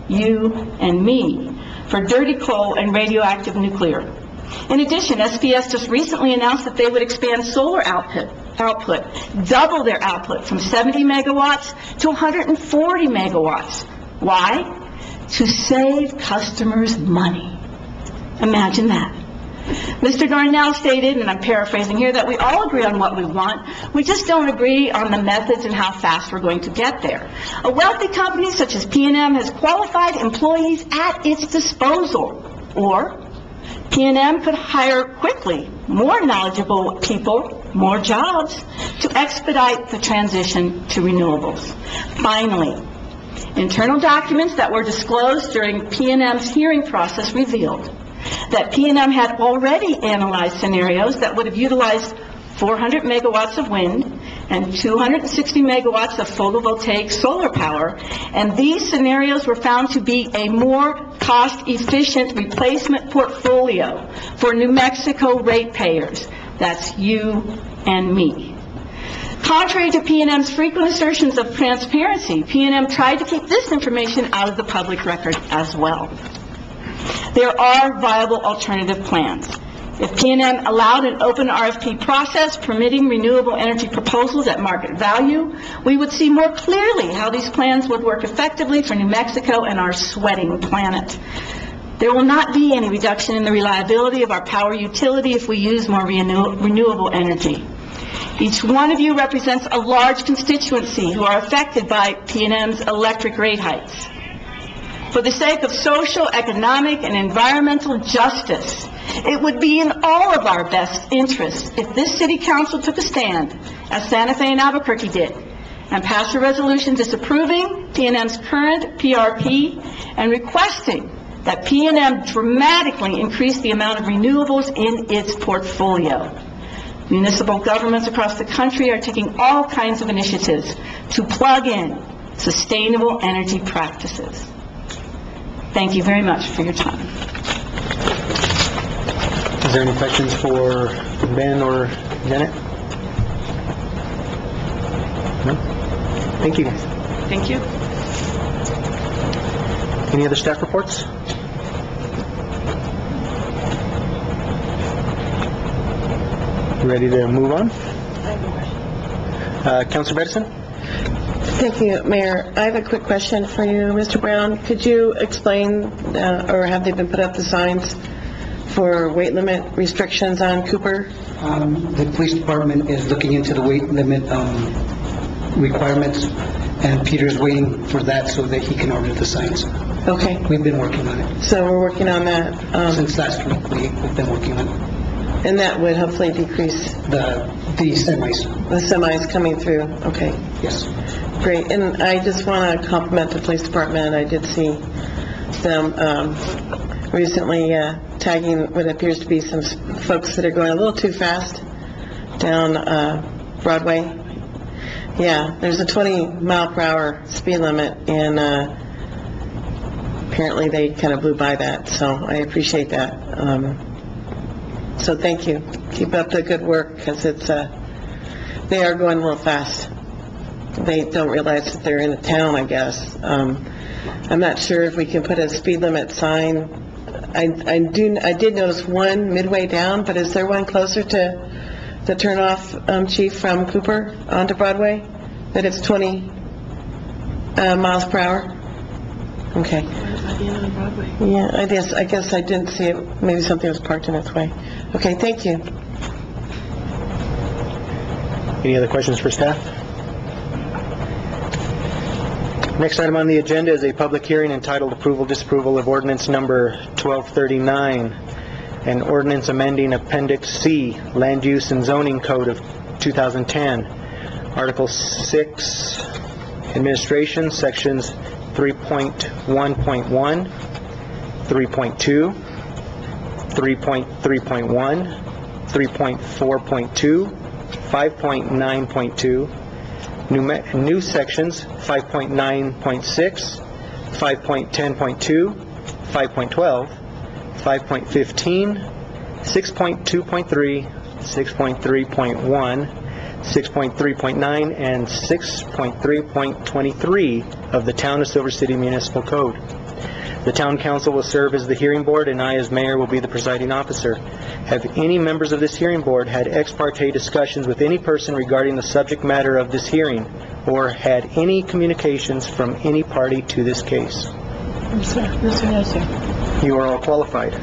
you and me, for dirty coal and radioactive nuclear. In addition, SPS just recently announced that they would expand solar output, double their output from 70 megawatts to 140 megawatts. Why? To save customers money. Imagine that. Mr. Darnell stated, and I'm paraphrasing here, that we all agree on what we want. We just don't agree on the methods and how fast we're going to get there. A wealthy company such as P&M has qualified employees at its disposal. Or P&M could hire quickly more knowledgeable people, more jobs, to expedite the transition to renewables. Finally, internal documents that were disclosed during P&M's hearing process revealed that P&M had already analyzed scenarios that would have utilized 400 megawatts of wind and 260 megawatts of photovoltaic solar power, and these scenarios were found to be a more cost-efficient replacement portfolio for New Mexico ratepayers. That's you and me. Contrary to P&M's frequent assertions of transparency, P&M tried to keep this information out of the public record as well. There are viable alternative plans. If P&M allowed an open RFP process permitting renewable energy proposals at market value, we would see more clearly how these plans would work effectively for New Mexico and our sweating planet. There will not be any reduction in the reliability of our power utility if we use more renewable energy. Each one of you represents a large constituency who are affected by P&M's electric rate hikes. For the sake of social, economic, and environmental justice, it would be in all of our best interests if this city council took a stand, as Santa Fe and Albuquerque did, and passed a resolution disapproving P&M's current PRP and requesting that P&M dramatically increase the amount of renewables in its portfolio. Municipal governments across the country are taking all kinds of initiatives to plug in sustainable energy practices. Thank you very much for your time. Is there any questions for Ben or Janet? No? Thank you, guys. Thank you. Any other staff reports? Ready to move on? Councilor Bedison? Thank you, Mayor. I have a quick question for you, Mr. Brown. Could you explain, or have they been put up the signs for weight limit restrictions on Cooper? The police department is looking into the weight limit requirements, and Peter's waiting for that so that he can order the signs. Okay. We've been working on it. So we're working on that. Since last week, we've been working on it. And that would hopefully decrease the semis. The semis coming through. Okay. Yes. Great. And I just want to compliment the police department. I did see them recently tagging what appears to be some folks that are going a little too fast down Broadway. Yeah, there's a 20-mile-per-hour speed limit, and apparently they kind of blew by that, so I appreciate that. So thank you. Keep up the good work, because it's they are going a little fast. They don't realize that they're in a town, I guess. I'm not sure if we can put a speed limit sign. I did notice one midway down, but is there one closer to the turnoff, Chief, from Cooper onto Broadway, that it's 20 miles per hour? Okay. Yeah, I guess I didn't see it. Maybe something was parked in its way. Okay, thank you. Any other questions for staff? Next item on the agenda is a public hearing entitled Approval, Disapproval of Ordinance Number 1239, an ordinance amending Appendix C, Land Use and Zoning Code of 2010, Article 6, Administration, Sections 3.1.1, 3.2, 3.3.1, 3.4.2, 5.9.2, new sections 5.9.6, 5.10.2, 5.12, 5.15, 6.2.3, 6.3.1, 6.3.9, and 6.3.23 of the Town of Silver City Municipal Code. The Town Council will serve as the hearing board, and I, as mayor, will be the presiding officer. Have any members of this hearing board had ex parte discussions with any person regarding the subject matter of this hearing, or had any communications from any party to this case? No, sir. You are all qualified.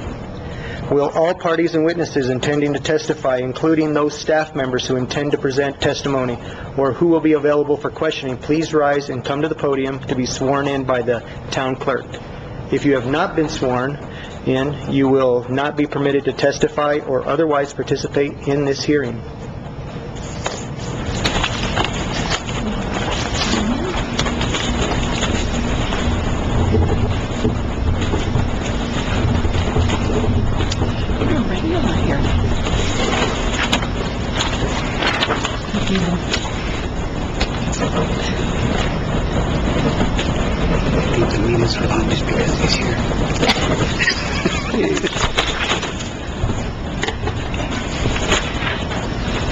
Will all parties and witnesses intending to testify, including those staff members who intend to present testimony or who will be available for questioning, please rise and come to the podium to be sworn in by the town clerk. If you have not been sworn in, you will not be permitted to testify or otherwise participate in this hearing. The meetings are long just because he's here.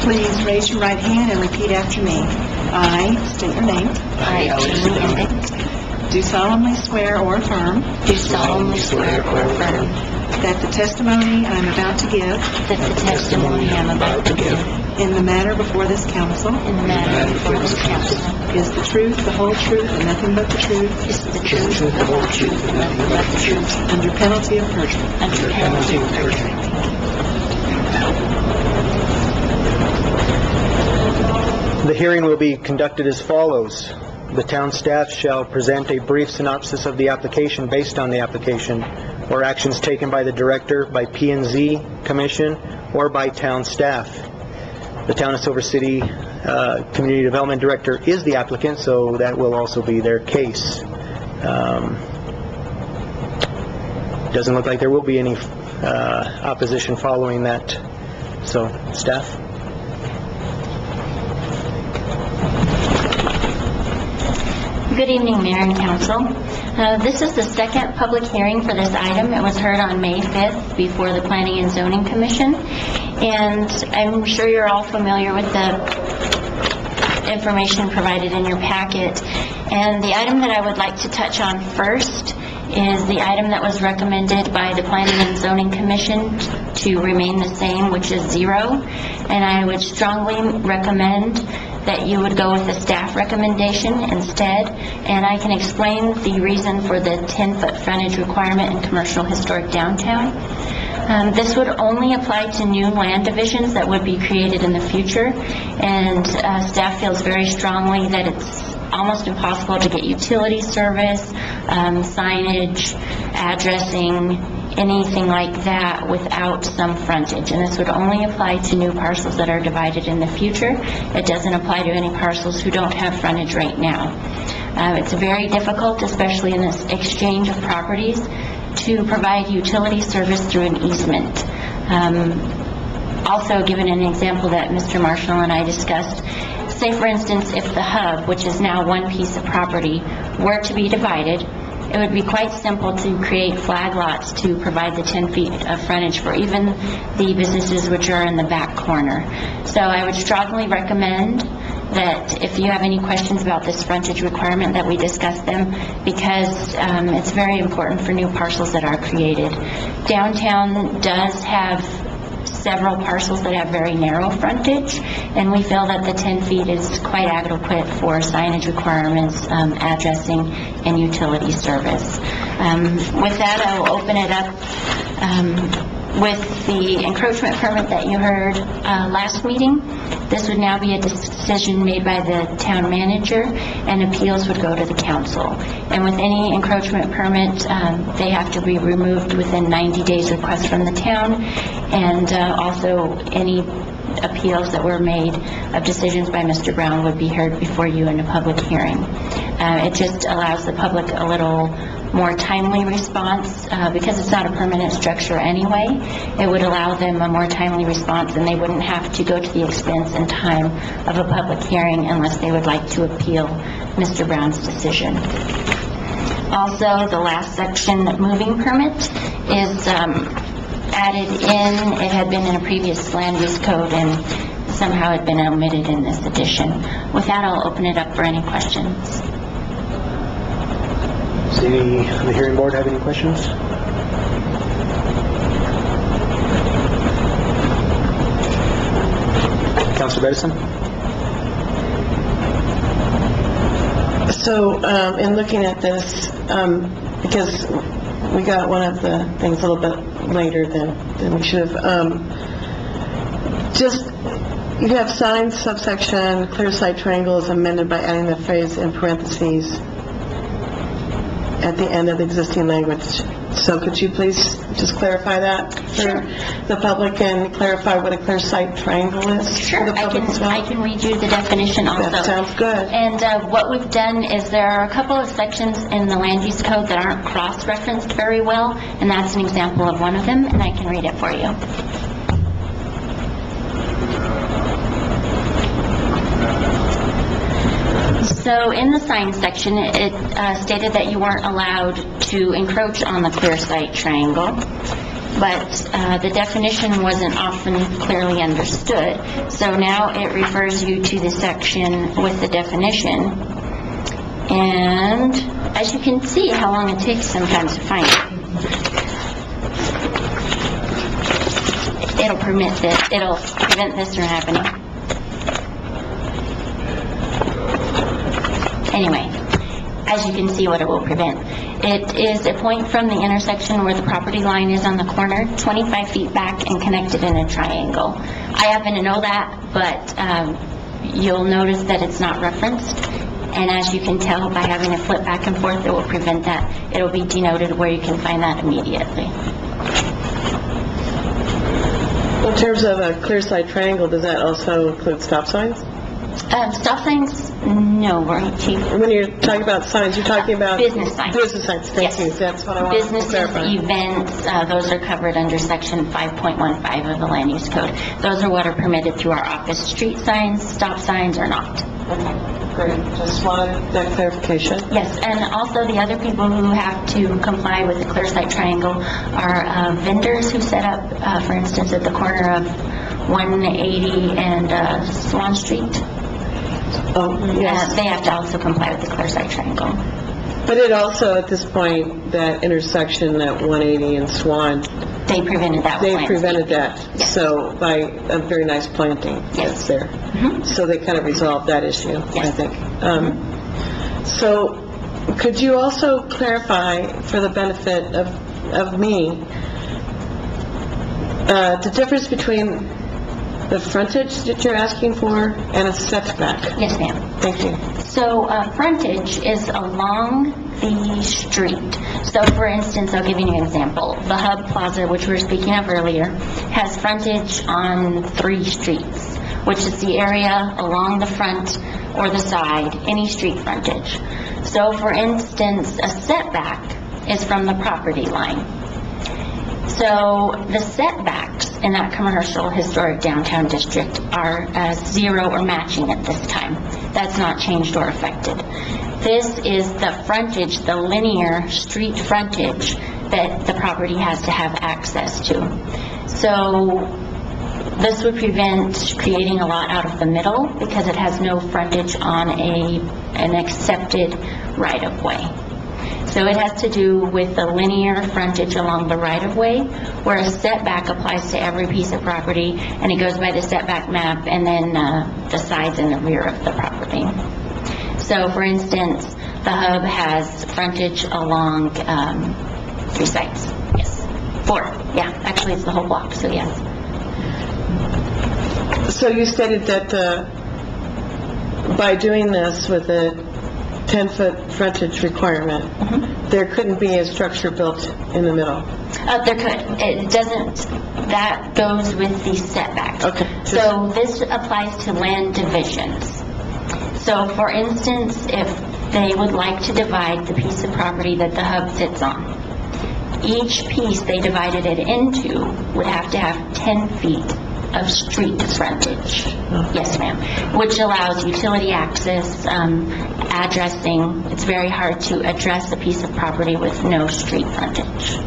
Please raise your right hand and repeat after me. I state your name. I, Julie Indig, Do solemnly swear or affirm do solemnly swear or affirm that the testimony I am about to give that the testimony I am about to give in the matter before this council in the matter before this council is the truth, the whole truth, and nothing but the truth, is the truth, the whole truth, and nothing but the truth, under penalty of perjury. under penalty of perjury. The hearing will be conducted as follows. The town staff shall present a brief synopsis of the application based on the application or actions taken by the director, by P&Z Commission, or by town staff. The Town of Silver City Community Development Director is the applicant, so that will also be their case. Doesn't look like there will be any opposition following that. So, staff? Good evening, Mayor and Council. This is the second public hearing for this item. It was heard on May 5th before the Planning and Zoning Commission, and I'm sure you're all familiar with the information provided in your packet. And the item that I would like to touch on first is the item that was recommended by the Planning and Zoning Commission to remain the same, which is 0. And I would strongly recommend that you would go with the staff recommendation instead, and I can explain the reason for the 10-foot frontage requirement in commercial historic downtown. This would only apply to new land divisions that would be created in the future, and staff feels very strongly that it's almost impossible to get utility service, signage, addressing, anything like that without some frontage. And this would only apply to new parcels that are divided in the future. It doesn't apply to any parcels who don't have frontage right now. It's very difficult, especially in this exchange of properties, to provide utility service through an easement. Also, given an example that Mr. Marshall and I discussed, say for instance, if the hub, which is now one piece of property, were to be divided, it would be quite simple to create flag lots to provide the 10 feet of frontage for even the businesses which are in the back corner. So I would strongly recommend that if you have any questions about this frontage requirement, that we discuss them, because it's very important for new parcels that are created. Downtown does have several parcels that have very narrow frontage, and we feel that the 10 feet is quite adequate for signage requirements, addressing, and utility service. With that, I will open it up with the encroachment permit that you heard last meeting. This would now be a decision made by the town manager, and appeals would go to the council. And with any encroachment permit, they have to be removed within 90 days request from the town, and also any appeals that were made of decisions by Mr. Brown would be heard before you in a public hearing. It just allows the public a little more timely response, because it's not a permanent structure anyway. It would allow them a more timely response, and they wouldn't have to go to the expense and time of a public hearing unless they would like to appeal Mr. Brown's decision. Also, the last section, moving permit, is added in. It had been in a previous land use code and somehow had been omitted in this edition. With that, I'll open it up for any questions. Does the hearing board have any questions? Councilor Bedison? So, in looking at this, because we got one of the things a little bit later than we should have. Just, you have signs, subsection, clear sight triangle is amended by adding the phrase in parentheses at the end of the existing language. So could you please just clarify that for the public and clarify what a clear sight triangle is? Sure, I can read you the definition also. That sounds good. And what we've done is there are a couple of sections in the land use code that aren't cross-referenced very well, and that's an example of one of them, and I can read it for you. So in the sign section, it stated that you weren't allowed to encroach on the clear sight triangle, but the definition wasn't often clearly understood. So now it refers you to the section with the definition. And as you can see how long it takes sometimes to find it. It'll prevent this from happening. Anyway, as you can see what it will prevent. It is a point from the intersection where the property line is on the corner, 25 feet back and connected in a triangle. I happen to know that, but you'll notice that it's not referenced. And as you can tell by having it flip back and forth, it will prevent that. It'll be denoted where you can find that immediately. In terms of a clear sight triangle, does that also include stop signs? Stop signs, no, Chief. When you're talking about signs, you're talking about... Business signs. Business signs, thank you. That's what I wanted to clarify. Businesses, events, those are covered under section 5.15 of the land use code. Those are what are permitted through our office. Street signs, stop signs are not. Okay, great. Just wanted that clarification. Yes, and also the other people who have to comply with the clear sight triangle are vendors who set up, for instance, at the corner of 180 and Swan Street. Oh, yes. They have to also comply with the clear sight triangle. But it also, at this point, that intersection at 180 and Swan... They prevented that. They prevented that. Yes. So, by a very nice planting that's there. Mm-hmm. So they kind of resolved that issue, yes. I think. So, could you also clarify, for the benefit of me, the difference between the frontage that you're asking for and a setback? Yes, ma'am. Thank you. So frontage is along the street. So for instance, I'll give you an example. The Hub Plaza, which we were speaking of earlier, has frontage on 3 streets, which is the area along the front or the side, any street frontage. So for instance, a setback is from the property line. So the setbacks in that commercial historic downtown district are 0 or matching at this time. That's not changed or affected. This is the frontage, the linear street frontage that the property has to have access to. So this would prevent creating a lot out of the middle because it has no frontage on an accepted right-of-way. So it has to do with the linear frontage along the right-of-way, where a setback applies to every piece of property, and it goes by the setback map, and then the sides and the rear of the property. So, for instance, the Hub has frontage along 3 sides. Yes. 4. Yeah, actually it's the whole block, so yes. So you stated that by doing this with a 10-foot frontage requirement, there couldn't be a structure built in the middle? There could. It doesn't. That goes with the setback. Okay. So this applies to land divisions. So for instance, if they would like to divide the piece of property that the Hub sits on, each piece they divided it into would have to have 10 feet of street frontage. Yes, ma'am. Which allows utility access, addressing. It's very hard to address a piece of property with no street frontage.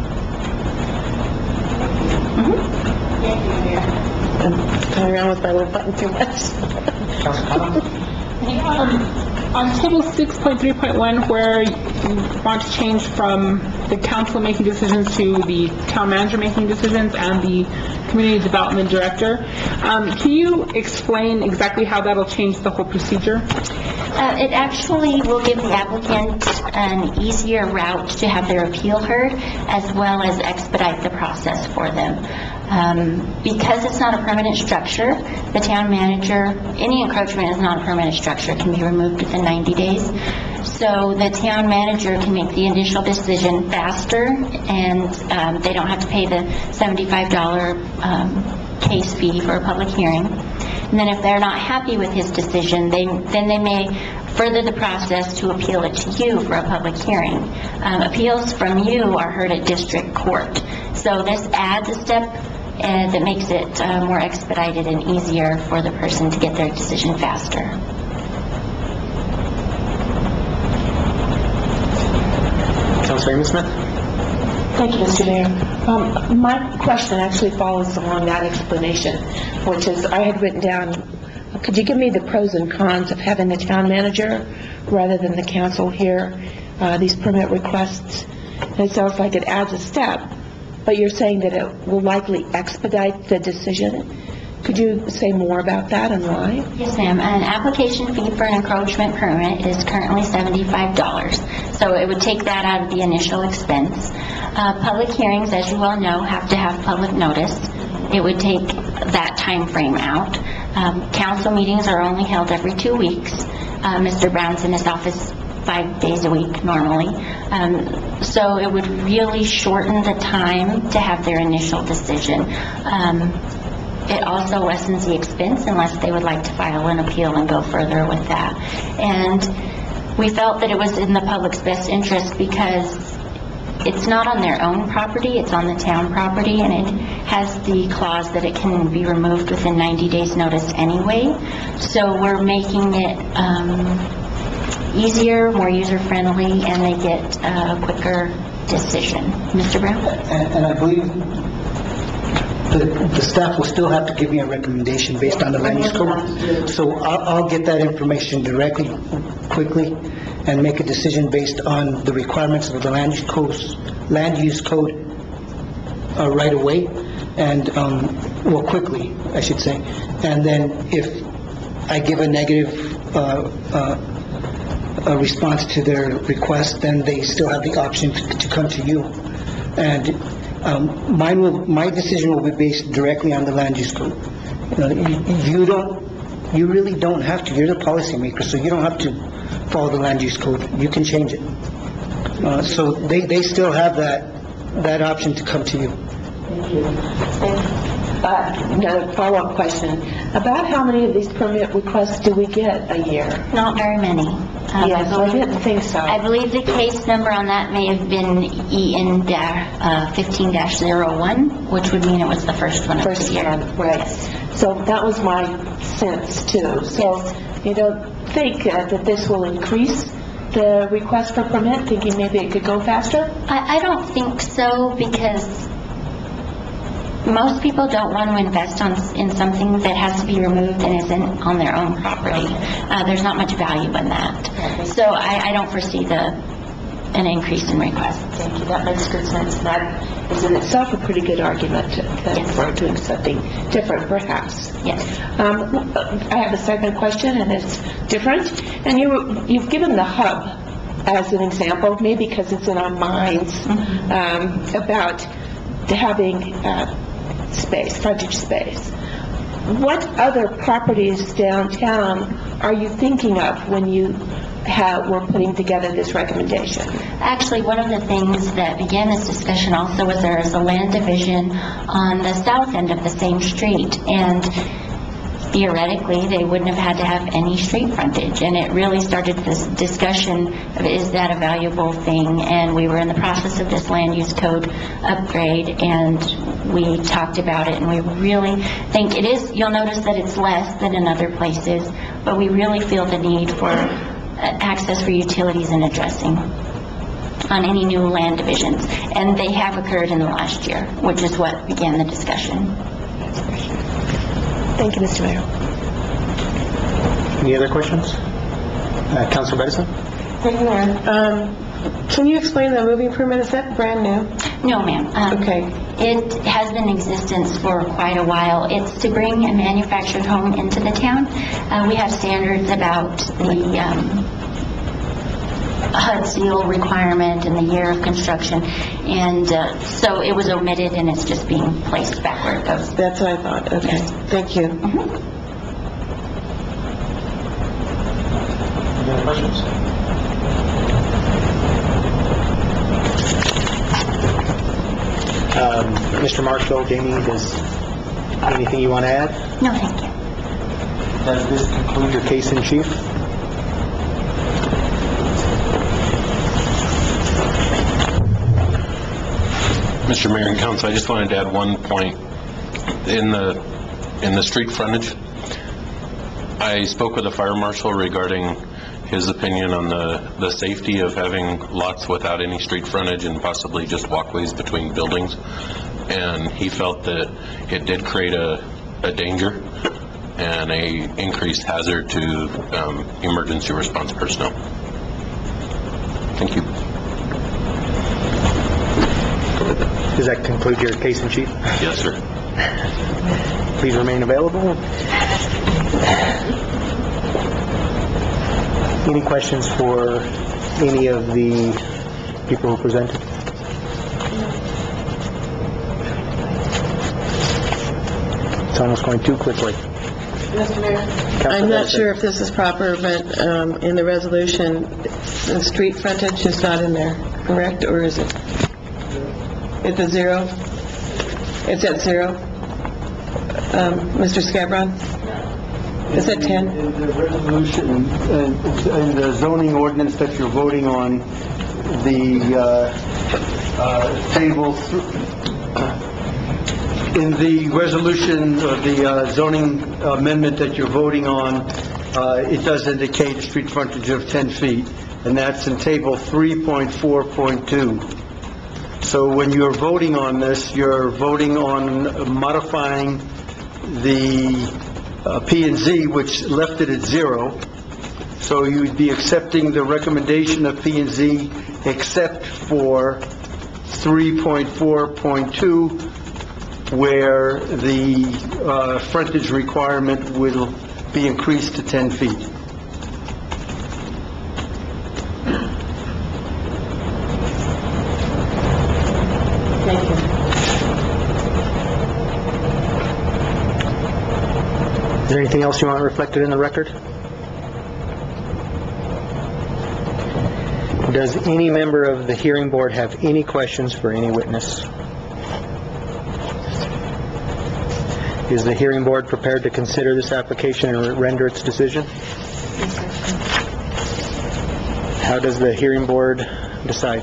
I'm playing around with my little button too much. On table 6.3.1, where you want to change from the council making decisions to the town manager making decisions and the community development director, can you explain exactly how that'll change the whole procedure? It actually will give the applicant an easier route to have their appeal heard, as well as expedite the process for them. Because it's not a permanent structure, the town manager, any encroachment is not a permanent structure, can be removed within 90 days. So the town manager can make the initial decision faster, and they don't have to pay the $75 case fee for a public hearing. And then if they're not happy with his decision, then they may further the process to appeal it to you for a public hearing. Appeals from you are heard at district court. So this adds a step that makes it more expedited and easier for the person to get their decision faster. Councilor Smith? Thank you, Mr. Mayor. My question actually follows along that explanation, which is I had written down, could you give me the pros and cons of having the town manager rather than the council hear these permit requests? And it sounds like it adds a step, but you're saying that it will likely expedite the decision. Could you say more about that and why? Yes, ma'am. An application fee for an encroachment permit is currently $75, so it would take that out of the initial expense. Public hearings, as you well know, have to have public notice. It would take that time frame out. Council meetings are only held every 2 weeks. Mr. Brown's in his office 5 days a week normally. So it would really shorten the time to have their initial decision. It also lessens the expense unless they would like to file an appeal and go further with that. And we felt that it was in the public's best interest because it's not on their own property, it's on the town property, and it has the clause that it can be removed within 90 days notice anyway. So we're making it easier, more user-friendly, and they get a quicker decision. Mr. Brown? And I believe the staff will still have to give me a recommendation based on the land use code. So I'll get that information directly, quickly, and make a decision based on the requirements of the land use code right away, and well, quickly, I should say. And then if I give a negative a response to their request, then they still have the option to come to you. And my decision will be based directly on the land use code. You really don't have to. You're the policymaker, so you don't have to follow the land use code. You can change it. So they still have that option to come to you. Thank you. Another follow-up question. About how many of these permit requests do we get a year? Not very many. Yes, I didn't think so. I believe the case number on that may have been EN 15-01, which would mean it was the first one of the year. Right. Yes. So that was my sense too. So you don't think that this will increase the request for permit, thinking maybe it could go faster? I don't think so, because most people don't want to invest in something that has to be removed and isn't on their own property. There's not much value in that. So I don't foresee an increase in requests. Thank you. That makes good sense. That is in itself a pretty good argument for doing something different, perhaps. Yes. I have a second question, and it's different. And you've given the hub as an example, maybe because it's in our minds, about having frontage space. What other properties downtown are you thinking of when you were putting together this recommendation? Actually, one of the things that began this discussion also was there is a land division on the south end of the same street, and theoretically, they wouldn't have had to have any street frontage, and it really started this discussion of, is that a valuable thing? And we were in the process of this land use code upgrade, and we talked about it, and we really think it is. You'll notice that it's less than in other places, but we really feel the need for access for utilities and addressing on any new land divisions, and they have occurred in the last year, which is what began the discussion. Thank you, Mr. Mayor. Any other questions? Councilor Bedison? Thank you, Mayor. Can you explain the moving permit? Is that brand new? No, ma'am. Okay. It has been in existence for quite a while. It's to bring a manufactured home into the town. We have standards about the HUD seal requirement and the year of construction, and so it was omitted, and it's just being placed back where it goes. That's what I thought. Okay. Thank you. Any other questions? Mr. Marshall, Jamie, does anything you want to add? No, thank you. Does this conclude your case in chief? Mr. Mayor and Council, I just wanted to add one point. In the street frontage, I spoke with the fire marshal regarding his opinion on the safety of having lots without any street frontage and possibly just walkways between buildings. And he felt that it did create a danger and a increased hazard to emergency response personnel. Thank you. Does that conclude your case in chief? Yes, sir. Please remain available. Any questions for any of the people who presented? It's almost going too quickly. Mr. Mayor, I'm not sure if this is proper, but in the resolution, the street frontage is not in there, correct, or is it? It's a zero? It's at zero? Mr. Scabron? Is it 10? In the resolution, in the zoning ordinance that you're voting on, the table, in the resolution, or the zoning amendment that you're voting on, it does indicate a street frontage of 10 feet, and that's in table 3.4.2. So when you're voting on this, you're voting on modifying the P&Z, which left it at zero. So you'd be accepting the recommendation of P&Z except for 3.4.2, where the frontage requirement will be increased to 10 feet. Thank you. Is there anything else you want reflected in the record? Does any member of the hearing board have any questions for any witness? Is the hearing board prepared to consider this application and render its decision? How does the hearing board decide?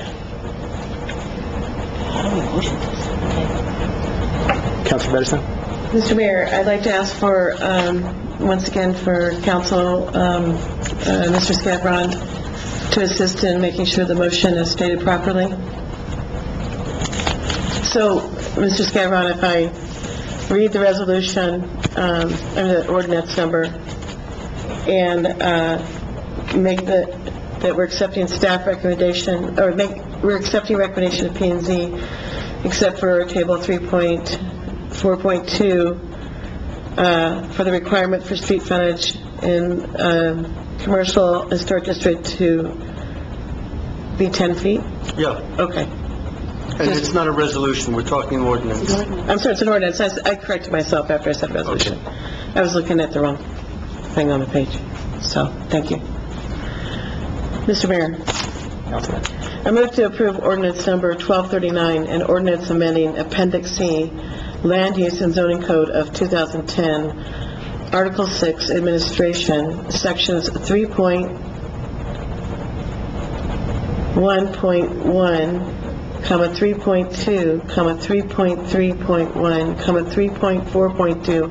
Councilor Bedison? Mr. Mayor, I'd like to ask for, once again, for council, Mr. Scabron, to assist in making sure the motion is stated properly. So, Mr. Scabron, if I read the resolution, and the ordinance number, and make that we're accepting staff recommendation, or we're accepting recommendation of P&Z, except for table 3.4.2, for the requirement for street frontage in commercial historic district to be 10 feet? Yeah. Okay. And it's not a resolution, we're talking ordinance. I'm sorry, it's an ordinance. I corrected myself after I said resolution. Okay. I was looking at the wrong thing on the page. So, thank you. Mr. Mayor, I move to approve ordinance number 1239, an ordinance amending Appendix C, Land Use and Zoning Code of 2010, Article 6, Administration, Sections 3.1.1, 3.2, 3.3.1, 3.4.2,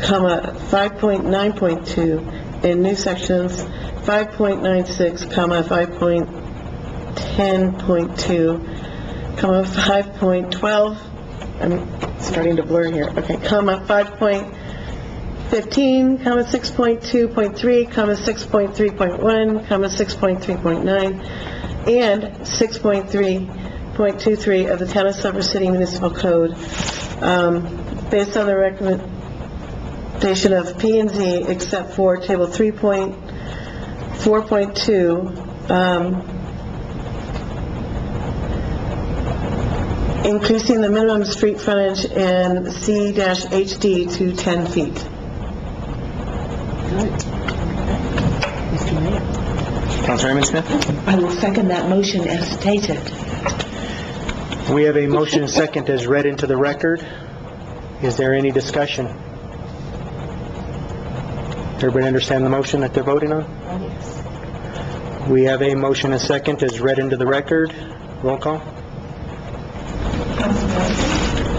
5.9.2, and new sections 5.96, 5.10.2, 5.12, I'm starting to blur here, okay, 5.15, 15, 6.2.3, 6.3.1, 6.3.9, and 6.3.23 of the Town of Silver City Municipal Code, based on the recommendation of P and Z, except for Table 3.4.2, increasing the minimum street frontage in C-HD to 10 feet. Councilor Smith? I will second that motion as stated. We have a motion and second as read into the record. Is there any discussion? Everybody understand the motion that they're voting on? Yes. We have a motion and second as read into the record. Roll call.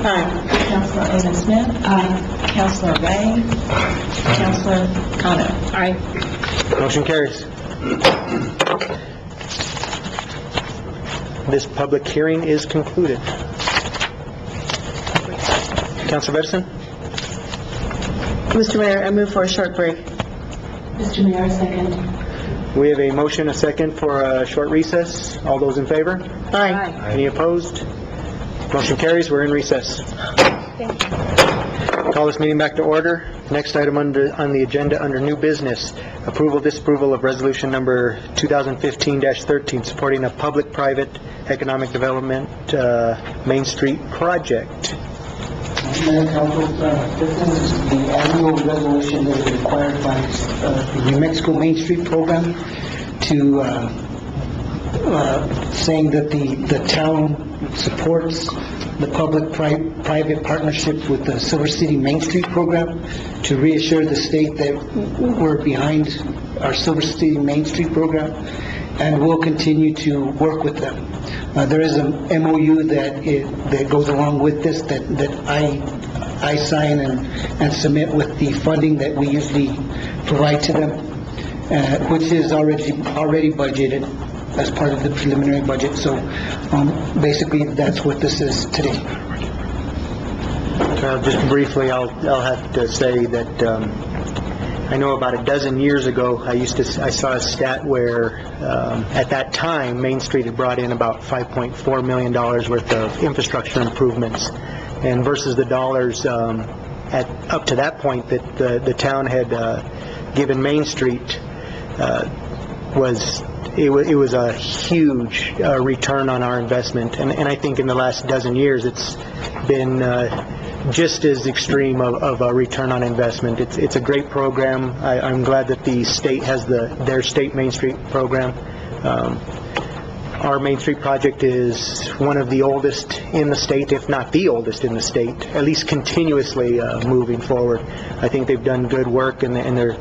Aye. Councilor Odom Smith? Aye. Councilor Ray? Aye. Councilor Kano? Aye. Motion carries. This public hearing is concluded. Councilor Edison? Mr. Mayor, I move for a short break. Mr. Mayor, second. We have a motion, a second for a short recess. All those in favor? Aye. Any opposed? Motion carries. We're in recess. Call this meeting back to order. Next item on the agenda under new business, approval, disapproval of resolution number 2015-13, supporting a public-private economic development Main Street project. Mayor, Council, this is the annual resolution that is required by the New Mexico Main Street program to saying that the town supports the public-private partnership with the Silver City Main Street program to reassure the state that we're behind our Silver City Main Street program, and we'll continue to work with them. There is a MOU that goes along with this that I sign and submit with the funding that we usually provide to them, which is already budgeted as part of the preliminary budget. So basically, that's what this is today. Just briefly, I'll have to say that I know about a dozen years ago, I saw a stat where at that time, Main Street had brought in about $5.4 million worth of infrastructure improvements, and versus the dollars up to that point that the town had given Main Street it was a huge return on our investment, and I think in the last dozen years it's been just as extreme of a return on investment. It's a great program. I'm glad that the state has their state Main Street program. Our Main Street project is one of the oldest in the state, if not the oldest in the state, at least continuously moving forward. I think they've done good work, and they're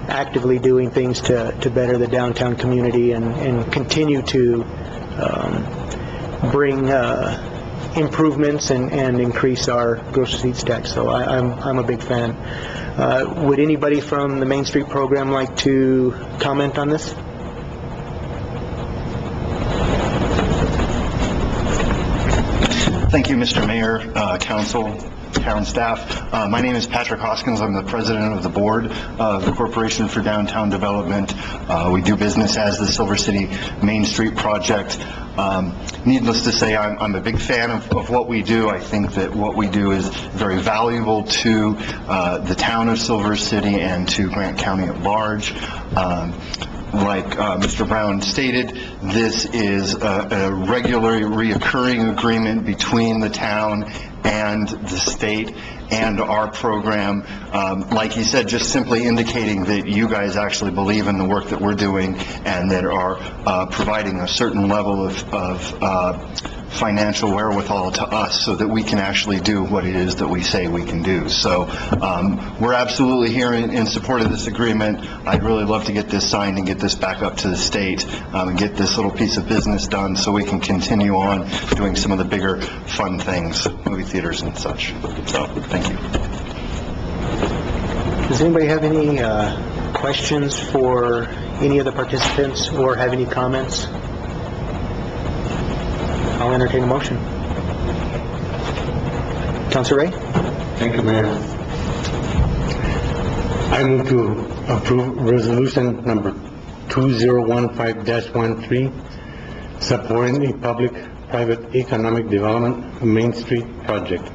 actively doing things to better the downtown community and continue to bring improvements and increase our gross receipts tax. So I'm a big fan. Would anybody from the Main Street program like to comment on this? Thank you, Mr. Mayor, Council, town staff. My name is Patrick Hoskins. I'm the president of the board of the Corporation for Downtown Development. We do business as the Silver City Main Street Project. Needless to say, I'm a big fan of what we do. I think that what we do is very valuable to the town of Silver City and to Grant County at large. Like Mr. Brown stated, this is a regularly reoccurring agreement between the town and the state and our program. Like he said, just simply indicating that you guys actually believe in the work that we're doing and that are providing a certain level of financial wherewithal to us so that we can actually do what it is that we say we can do. So we're absolutely here in support of this agreement. I'd really love to get this signed and get this back up to the state and get this little piece of business done so we can continue on doing some of the bigger fun things, movie theaters and such. So, thank you. Does anybody have any questions for any of the participants or have any comments? I'll entertain a motion. Councilor Ray? Thank you, Mayor. I move to approve resolution number 2015-13, supporting the public-private economic development Main Street project.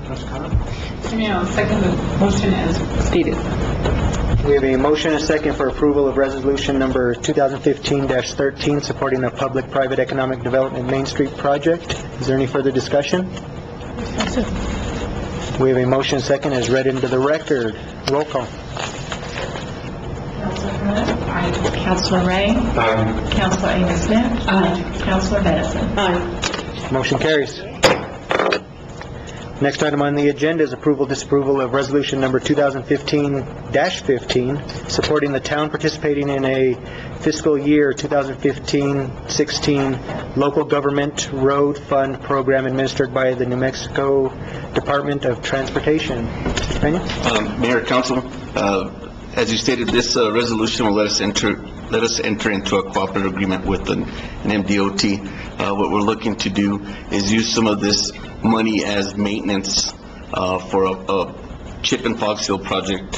I'll second the motion as stated. We have a motion and a second for approval of resolution number 2015-13, supporting the public-private economic development Main Street project. Is there any further discussion? We have a motion and a second as read into the record. Roll call. Councilor Ray? Aye. Councilor Amos Smith? Aye. Councilor Madison? Aye. Motion carries. Next item on the agenda is approval, disapproval of resolution number 2015-15, supporting the town participating in a fiscal year 2015-16 local government road fund program administered by the New Mexico Department of Transportation. Mr. Peña? Mayor, Council, as you stated, this resolution will let us enter into a cooperative agreement with an MDOT. What we're looking to do is use some of this money as maintenance for a chip and fog seal project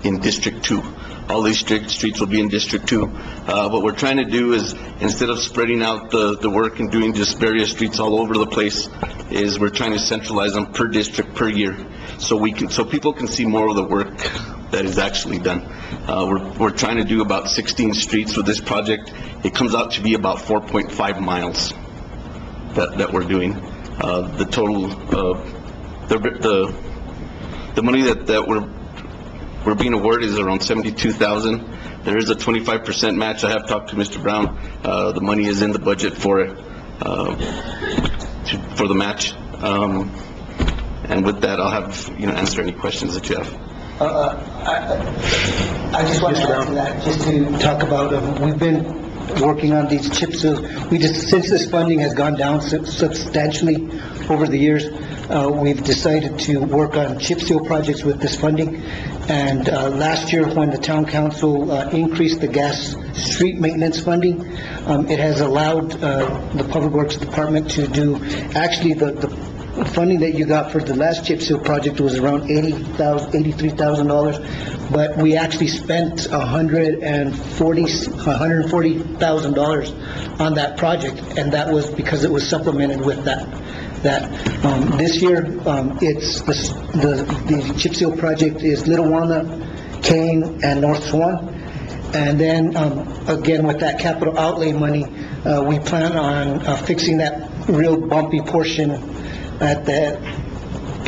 in District 2. All these streets will be in District 2. What we're trying to do is, instead of spreading out the work and doing just various streets all over the place, is we're trying to centralize them per district per year, so people can see more of the work that is actually done. We're trying to do about 16 streets with this project. It comes out to be about 4.5 miles that we're doing. The total, the money that we're being awarded is around $72,000. There is a 25% match. I have talked to Mr. Brown. The money is in the budget for it, for the match. And with that, I'll have answer any questions that you have. I just want to add to that, just to talk about, we've been working on these chip seals. Since this funding has gone down substantially over the years, we've decided to work on chip seal projects with this funding. And last year, when the town council increased the gas street maintenance funding, it has allowed the Public Works Department to do, actually, the funding that you got for the last chip seal project was around $83,000, but we actually spent $140,000 on that project, and that was because it was supplemented with that. This year, it's the chip seal project is Little Walnut, Kane, and North Swan. And then, again, with that capital outlay money, we plan on fixing that real bumpy portion at the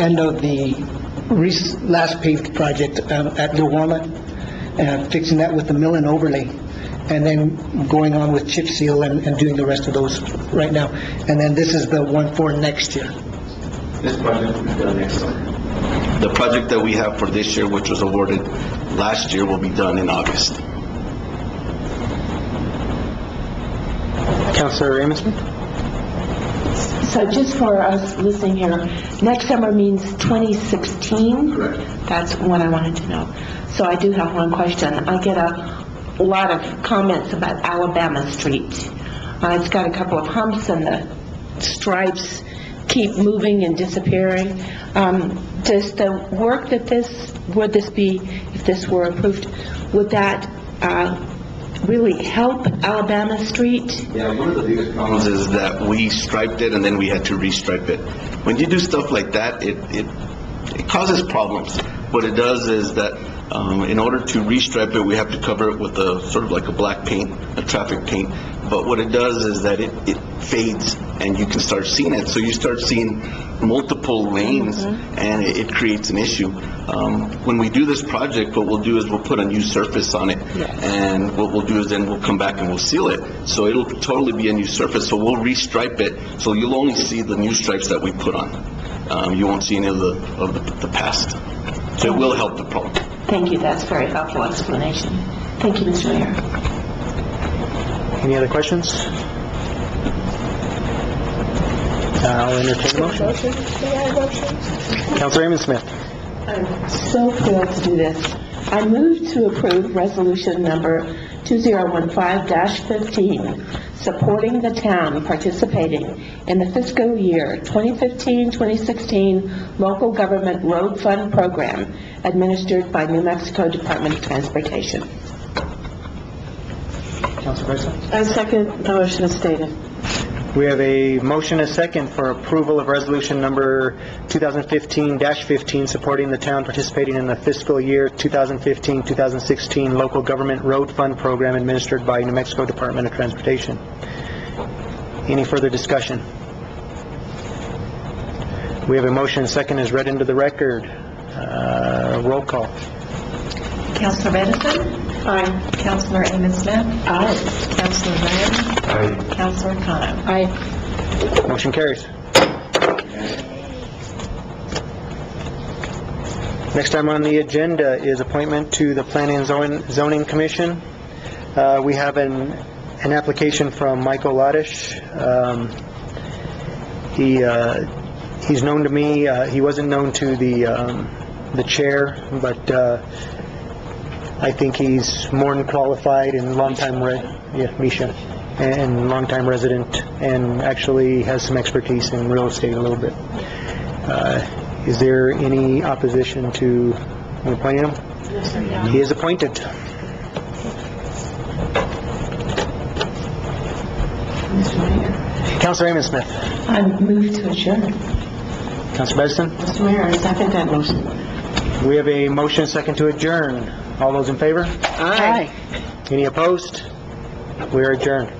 end of the last paved project at Little Walnut, and fixing that with the mill and overlay, and then going on with chip seal and doing the rest of those right now. And then this is the one for next year. This project will be done next summer. The project that we have for this year, which was awarded last year, will be done in August. Councilor Amundson? So just for us listening here, next summer means 2016? Correct. That's what I wanted to know. So I do have one question. I get a lot of comments about Alabama Street. It's got a couple of humps and the stripes keep moving and disappearing. Does the work that would this be, if this were approved, would that really help Alabama Street? Yeah, one of the biggest problems is that we striped it and then we had to restripe it. When you do stuff like that, it causes problems. What it does is that in order to restripe it, we have to cover it with a sort of like a black paint, a traffic paint. But what it does is that it fades and you can start seeing it. So you start seeing multiple lanes, and it creates an issue. When we do this project, what we'll do is we'll put a new surface on it, and what we'll do is then we'll come back and we'll seal it. So it'll totally be a new surface. So we'll restripe it, so you'll only see the new stripes that we put on. You won't see any of the past. So it will help the problem. Thank you. That's a very helpful explanation. Thank you, Mr. Mayor. Any other questions? I'll entertain a motion. Councilor Raymond Smith. I'm so thrilled to do this. I move to approve resolution number 2015, supporting the town participating in the fiscal year 2015-2016 local government road fund program administered by New Mexico Department of Transportation. Council President? I second the motion as stated. We have a motion and a second for approval of resolution number 2015-15, supporting the town participating in the fiscal year 2015-2016 local government road fund program administered by New Mexico Department of Transportation. Any further discussion? We have a motion and a second as read into the record. Roll call. Councilor Edison? Aye. Councilor Amos Smith? Aye. Councilor Ram? Aye. Councilor Kano? Aye. Motion carries. Next item on the agenda is appointment to the Planning and Zoning Commission. We have an application from Michael Ladish. He's known to me. He wasn't known to the chair, but I think he's more than qualified and Misha, and longtime resident, and actually has some expertise in real estate a little bit. Is there any opposition to appointing him? Yes, sir. He is appointed. Mr. Mayor, Councilor Amos Smith. I move to adjourn. Councilor Bedson. Mr. Mayor, I second that motion. We have a motion and a second to adjourn. All those in favor? Aye. Any opposed? We are adjourned.